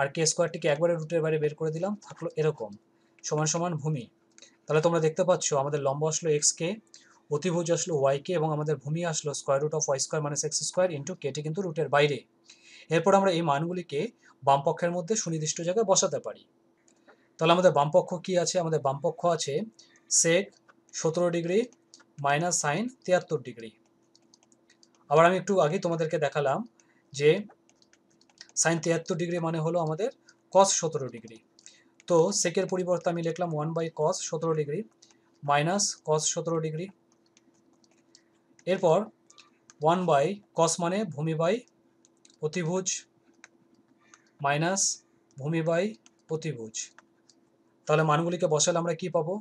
আর কে স্কোয়ারটিকে একবারে রুটের বাইরে বের করে দিলাম, থাকলো এরকম সমান সমান ভূমি। তাহলে তোমরা দেখতে পাচ্ছ আমাদের লম্ব আসলো এক্স কে, অতিভুজ আসলো ওয়াই কে, এবং আমাদের ভূমি আসলো square root of Y square minus X square into কেটি কিন্তু রুটের বাইরে। এরপর আমরা এই মানগুলিকে বাম পক্ষের মধ্যে সুনির্দিষ্ট জায়গায় বসাতে পারি। তাহলে আমাদের বামপক্ষ কি আছে, আমাদের বামপক্ষ আছে সেক 17 ডিগ্রি মাইনাস সাইন 73 ডিগ্রি। আবার আমি একটু আগে তোমাদেরকে দেখালাম যে সাইন 73 ডিগ্রি মানে হলো আমাদের কস 17 ডিগ্রি। তো সেকের পরিবর্তে আমি লিখলাম 1 by cos 17 degree minus cos 17 degree. এরপর 1 বাই কস মানে ভূমি বাই অতিভুজ মাইনাস ভূমি বাই অতিভুজ। তাহলে মানগুলিকে বসালে আমরা কি পাবো,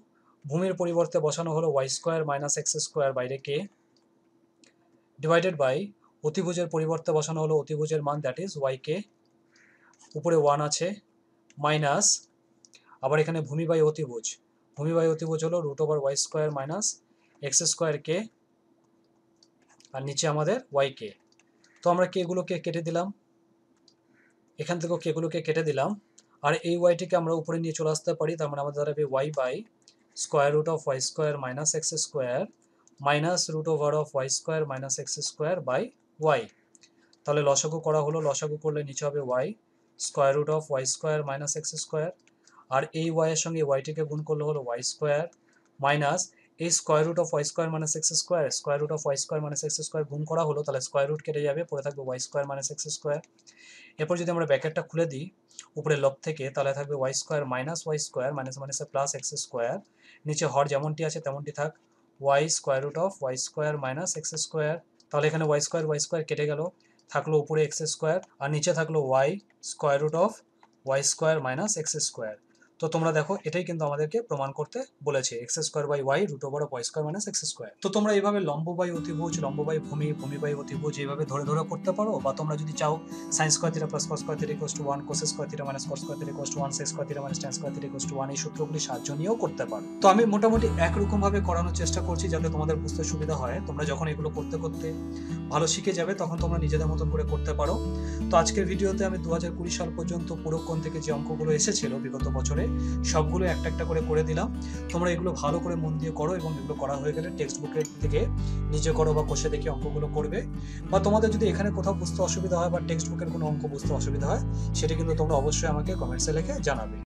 ভূমির পরিবর্তে বসানো হলো Y square minus X square বাইরে কে, ডিভাইডেড বাই অতিভুজের পরিবর্তে বসানো হলো অতিভুজের মান দ্যাট ইজ ওয়াই কে, উপরে 1 আছে মাইনাস আবার এখানে ভূমি বাই অতিভুজ হলো root over Y square minus X square K, আর নিচে আমাদের ওয়াই কে। তো আমরা কে গুলোকে কেটে দিলাম, এখান থেকেও কে গুলোকে কেটে দিলাম, আর এই ওয়াইটিকে আমরা উপরে নিয়ে চলে আসতে পারি। তার মানে আমাদের দাঁড়াবে Y by square root of Y square minus X square minus root over of Y square minus X square by Y. তাহলে লসাগু করা হলো, লসাগু করলে নিচে হবে Y square root of Y square minus X square, আর এই ওয়াইয়ের সঙ্গে ওয়াইটিকে গুণ করলে হলো ওয়াই স্কোয়ার মাইনাস এই square root of Y square minus X square, square root of Y square minus X square গুণ করা হলো, তাহলে স্কোয়ার রুট কেটে যাবে, পড়ে থাকবে Y square minus X square. এরপর যদি আমরা ব্র্যাকেটটা খুলে দিই উপরে লব থেকে, তাহলে থাকবে ওয়াই স্কোয়ার মাইনাস মাইনাসে প্লাস এক্স স্কোয়ার, নিচে হর যেমনটি আছে তেমনটি থাক, Y square root of Y square minus X square. তাহলে এখানে ওয়াই স্কোয়ার কেটে গেল, থাকলো উপরে এক্স স্কোয়ার আর নিচে থাকলো Y square root of Y square minus X square. তো তোমরা দেখো এটাই কিন্তু আমাদেরকে প্রমাণ করতে বলেছে, X square by Y root over of Y square minus X square. তো তোমরা এইভাবে লম্ব বাই অতিভুজ, লম্ব বাই ভূমি, ভূমি বাই অতিভুজ এইভাবে ধরে ধরে করতে পারো, বা তোমরা যদি চাও sine square theta plus cos square theta equals to 1, cos square theta minus cos square theta equals to 1, sec square theta minus tan square theta equals to 1 এই সূত্রগুলি সাহায্য নিয়েও করতে পারো। তো আমি মোটামুটি একরকম ভাবে করানোর চেষ্টা করছি যাতে তোমাদের বুঝতে সুবিধা হয়। তোমরা যখন এগুলো করতে করতে ভালো শিখে যাবে তখন তোমরা নিজেদের মতন করে করতে পারো। তো আজকের ভিডিওতে আমি 2020 সাল পর্যন্ত পুরোক্ষণ থেকে যে অঙ্কগুলো এসেছিল বিগত বছরে সবগুলো একটা একটা করে দিলাম। তোমরা এগুলো ভালো করে মন দিয়ে করো, এবং এগুলো করা হয়ে গেলে টেক্সট বুকের থেকে নিজে করো বা কষে দেখে অঙ্কগুলো করবে। বা তোমাদের যদি এখানে কোথাও বুঝতে অসুবিধা হয় বা টেক্সট বুকের কোনো অঙ্ক বুঝতে অসুবিধা হয়, সেটা কিন্তু তোমরা অবশ্যই আমাকে কমেন্টসে লিখে জানাবে।